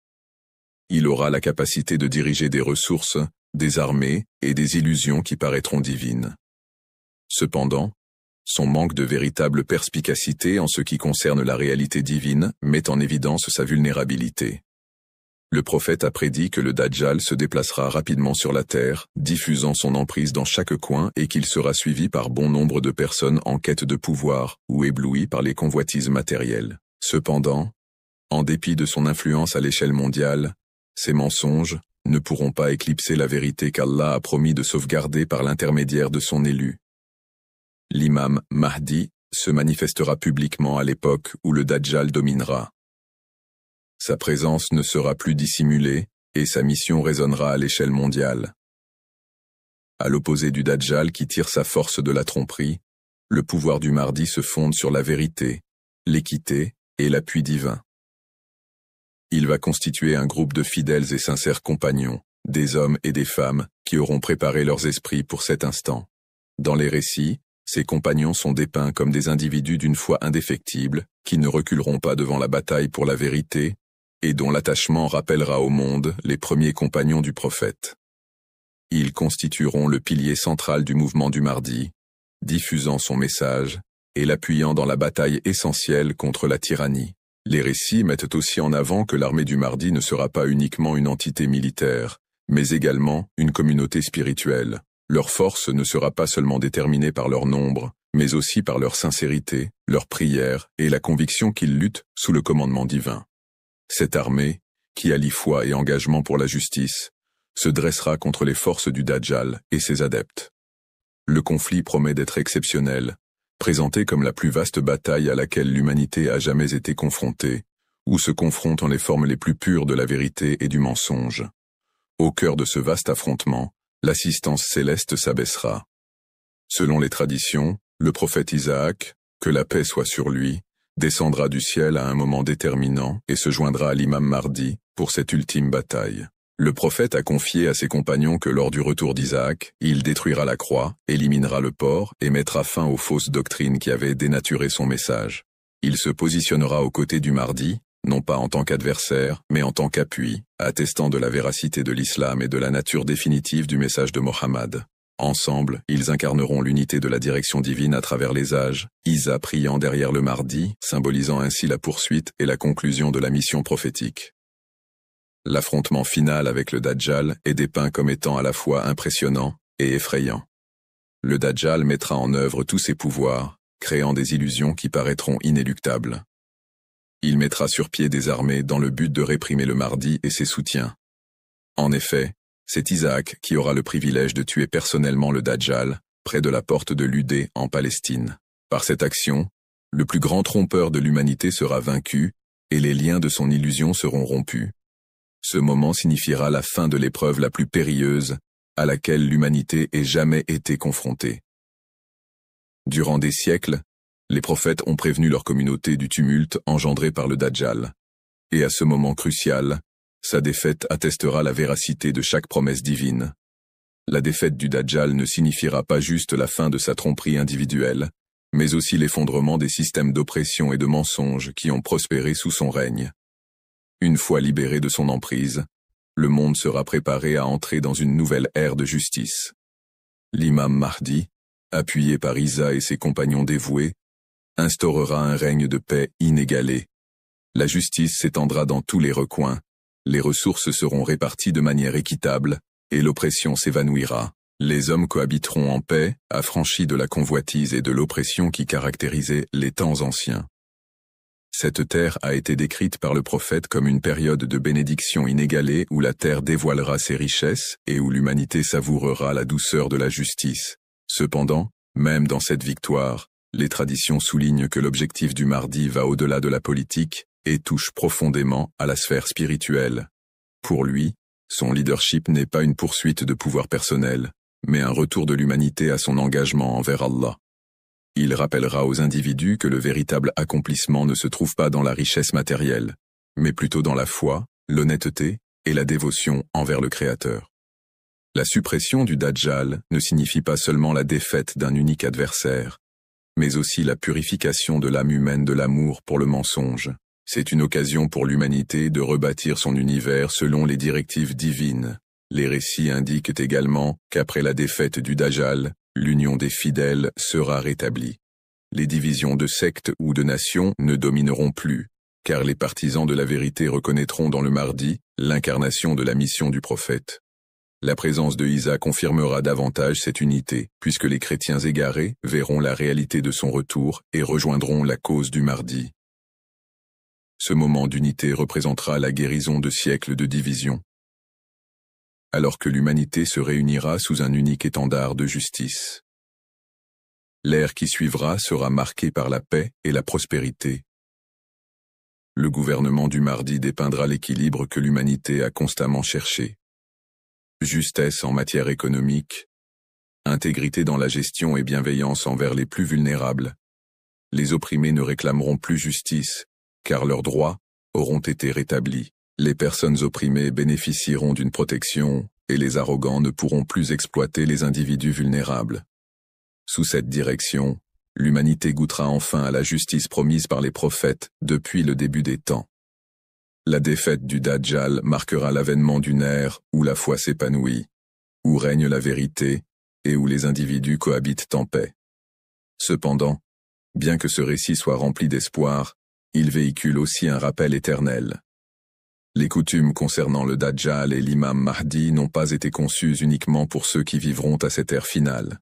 Il aura la capacité de diriger des ressources, des armées et des illusions qui paraîtront divines. Cependant, son manque de véritable perspicacité en ce qui concerne la réalité divine met en évidence sa vulnérabilité. Le prophète a prédit que le Dajjal se déplacera rapidement sur la terre, diffusant son emprise dans chaque coin et qu'il sera suivi par bon nombre de personnes en quête de pouvoir ou éblouies par les convoitises matérielles. Cependant, en dépit de son influence à l'échelle mondiale, ces mensonges ne pourront pas éclipser la vérité qu'Allah a promis de sauvegarder par l'intermédiaire de son élu. L'imam Mahdi se manifestera publiquement à l'époque où le Dajjal dominera. Sa présence ne sera plus dissimulée et sa mission résonnera à l'échelle mondiale. À l'opposé du Dajjal qui tire sa force de la tromperie, le pouvoir du Mahdi se fonde sur la vérité, l'équité et l'appui divin. Il va constituer un groupe de fidèles et sincères compagnons, des hommes et des femmes qui auront préparé leurs esprits pour cet instant. Dans les récits, ces compagnons sont dépeints comme des individus d'une foi indéfectible, qui ne reculeront pas devant la bataille pour la vérité, et dont l'attachement rappellera au monde les premiers compagnons du prophète. Ils constitueront le pilier central du mouvement du Mahdi, diffusant son message et l'appuyant dans la bataille essentielle contre la tyrannie. Les récits mettent aussi en avant que l'armée du Mahdi ne sera pas uniquement une entité militaire, mais également une communauté spirituelle. Leur force ne sera pas seulement déterminée par leur nombre, mais aussi par leur sincérité, leur prière et la conviction qu'ils luttent sous le commandement divin. Cette armée, qui allie foi et engagement pour la justice, se dressera contre les forces du Dajjal et ses adeptes. Le conflit promet d'être exceptionnel, présenté comme la plus vaste bataille à laquelle l'humanité a jamais été confrontée, où se confrontent les formes les plus pures de la vérité et du mensonge. Au cœur de ce vaste affrontement, l'assistance céleste s'abaissera. Selon les traditions, le prophète Isaac, que la paix soit sur lui, descendra du ciel à un moment déterminant et se joindra à l'imam Mahdi pour cette ultime bataille. Le prophète a confié à ses compagnons que lors du retour d'Isaac, il détruira la croix, éliminera le porc et mettra fin aux fausses doctrines qui avaient dénaturé son message. Il se positionnera aux côtés du Mahdi, non pas en tant qu'adversaire, mais en tant qu'appui, attestant de la véracité de l'islam et de la nature définitive du message de Mohammed. Ensemble, ils incarneront l'unité de la direction divine à travers les âges, Isa priant derrière le Mahdi, symbolisant ainsi la poursuite et la conclusion de la mission prophétique. L'affrontement final avec le Dajjal est dépeint comme étant à la fois impressionnant et effrayant. Le Dajjal mettra en œuvre tous ses pouvoirs, créant des illusions qui paraîtront inéluctables. Il mettra sur pied des armées dans le but de réprimer le Mahdi et ses soutiens. En effet, c'est Isaac qui aura le privilège de tuer personnellement le Dajjal, près de la porte de Ludé en Palestine. Par cette action, le plus grand trompeur de l'humanité sera vaincu et les liens de son illusion seront rompus. Ce moment signifiera la fin de l'épreuve la plus périlleuse à laquelle l'humanité ait jamais été confrontée. Durant des siècles, les prophètes ont prévenu leur communauté du tumulte engendré par le Dajjal. Et à ce moment crucial, sa défaite attestera la véracité de chaque promesse divine. La défaite du Dajjal ne signifiera pas juste la fin de sa tromperie individuelle, mais aussi l'effondrement des systèmes d'oppression et de mensonges qui ont prospéré sous son règne. Une fois libéré de son emprise, le monde sera préparé à entrer dans une nouvelle ère de justice. L'imam Mahdi, appuyé par Isa et ses compagnons dévoués, instaurera un règne de paix inégalé. La justice s'étendra dans tous les recoins, les ressources seront réparties de manière équitable, et l'oppression s'évanouira. Les hommes cohabiteront en paix, affranchis de la convoitise et de l'oppression qui caractérisaient les temps anciens. Cette terre a été décrite par le prophète comme une période de bénédiction inégalée où la terre dévoilera ses richesses et où l'humanité savourera la douceur de la justice. Cependant, même dans cette victoire, les traditions soulignent que l'objectif du Mahdi va au-delà de la politique et touche profondément à la sphère spirituelle. Pour lui, son leadership n'est pas une poursuite de pouvoir personnel, mais un retour de l'humanité à son engagement envers Allah. Il rappellera aux individus que le véritable accomplissement ne se trouve pas dans la richesse matérielle, mais plutôt dans la foi, l'honnêteté et la dévotion envers le Créateur. La suppression du Dajjal ne signifie pas seulement la défaite d'un unique adversaire, mais aussi la purification de l'âme humaine de l'amour pour le mensonge. C'est une occasion pour l'humanité de rebâtir son univers selon les directives divines. Les récits indiquent également qu'après la défaite du Dajjal, l'union des fidèles sera rétablie. Les divisions de sectes ou de nations ne domineront plus, car les partisans de la vérité reconnaîtront dans le Mahdi l'incarnation de la mission du prophète. La présence de Isa confirmera davantage cette unité, puisque les chrétiens égarés verront la réalité de son retour et rejoindront la cause du Mahdi. Ce moment d'unité représentera la guérison de siècles de division, alors que l'humanité se réunira sous un unique étendard de justice. L'ère qui suivra sera marquée par la paix et la prospérité. Le gouvernement du Mahdi dépeindra l'équilibre que l'humanité a constamment cherché. Justesse en matière économique, intégrité dans la gestion et bienveillance envers les plus vulnérables. Les opprimés ne réclameront plus justice, car leurs droits auront été rétablis. Les personnes opprimées bénéficieront d'une protection, et les arrogants ne pourront plus exploiter les individus vulnérables. Sous cette direction, l'humanité goûtera enfin à la justice promise par les prophètes depuis le début des temps. La défaite du Dajjal marquera l'avènement d'une ère où la foi s'épanouit, où règne la vérité et où les individus cohabitent en paix. Cependant, bien que ce récit soit rempli d'espoir, il véhicule aussi un rappel éternel. Les coutumes concernant le Dajjal et l'imam Mahdi n'ont pas été conçues uniquement pour ceux qui vivront à cette ère finale.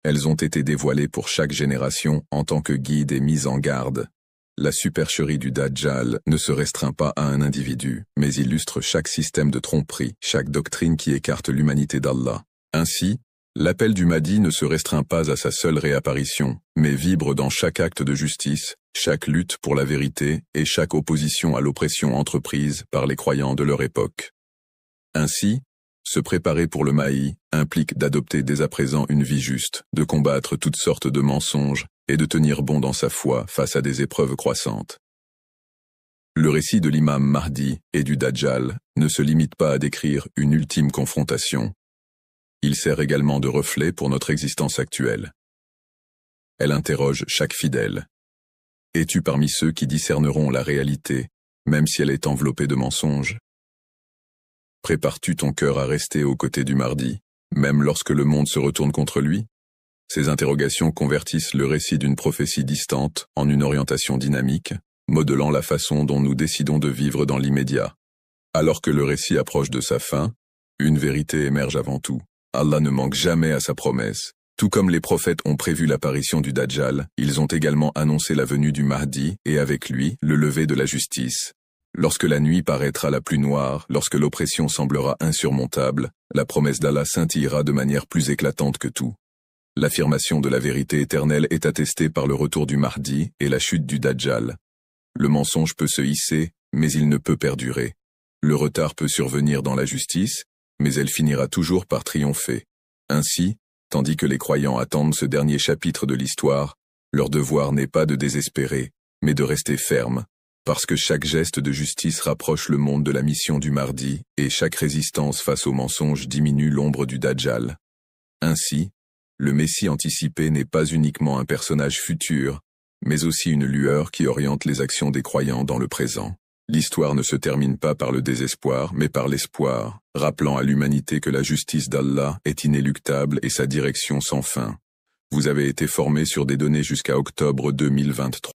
Elles ont été dévoilées pour chaque génération en tant que guide et mise en garde. La supercherie du Dajjal ne se restreint pas à un individu, mais illustre chaque système de tromperie, chaque doctrine qui écarte l'humanité d'Allah. Ainsi, l'appel du Mahdi ne se restreint pas à sa seule réapparition, mais vibre dans chaque acte de justice, chaque lutte pour la vérité et chaque opposition à l'oppression entreprise par les croyants de leur époque. Ainsi, se préparer pour le Mahdi implique d'adopter dès à présent une vie juste, de combattre toutes sortes de mensonges et de tenir bon dans sa foi face à des épreuves croissantes. Le récit de l'imam Mahdi et du Dajjal ne se limite pas à décrire une ultime confrontation. Il sert également de reflet pour notre existence actuelle. Elle interroge chaque fidèle. Es-tu parmi ceux qui discerneront la réalité, même si elle est enveloppée de mensonges? Prépares-tu ton cœur à rester aux côtés du Mahdi, même lorsque le monde se retourne contre lui? Ces interrogations convertissent le récit d'une prophétie distante en une orientation dynamique, modelant la façon dont nous décidons de vivre dans l'immédiat. Alors que le récit approche de sa fin, une vérité émerge avant tout. Allah ne manque jamais à sa promesse. Tout comme les prophètes ont prévu l'apparition du Dajjal, ils ont également annoncé la venue du Mahdi et avec lui le lever de la justice. Lorsque la nuit paraîtra la plus noire, lorsque l'oppression semblera insurmontable, la promesse d'Allah scintillera de manière plus éclatante que tout. L'affirmation de la vérité éternelle est attestée par le retour du Mahdi et la chute du Dajjal. Le mensonge peut se hisser, mais il ne peut perdurer. Le retard peut survenir dans la justice, mais elle finira toujours par triompher. Ainsi, tandis que les croyants attendent ce dernier chapitre de l'histoire, leur devoir n'est pas de désespérer, mais de rester ferme, parce que chaque geste de justice rapproche le monde de la mission du Mahdi et chaque résistance face au mensonge diminue l'ombre du Dajjal. Ainsi, le Messie anticipé n'est pas uniquement un personnage futur, mais aussi une lueur qui oriente les actions des croyants dans le présent. L'histoire ne se termine pas par le désespoir, mais par l'espoir, rappelant à l'humanité que la justice d'Allah est inéluctable et sa direction sans fin. Vous avez été formé sur des données jusqu'à octobre 2023.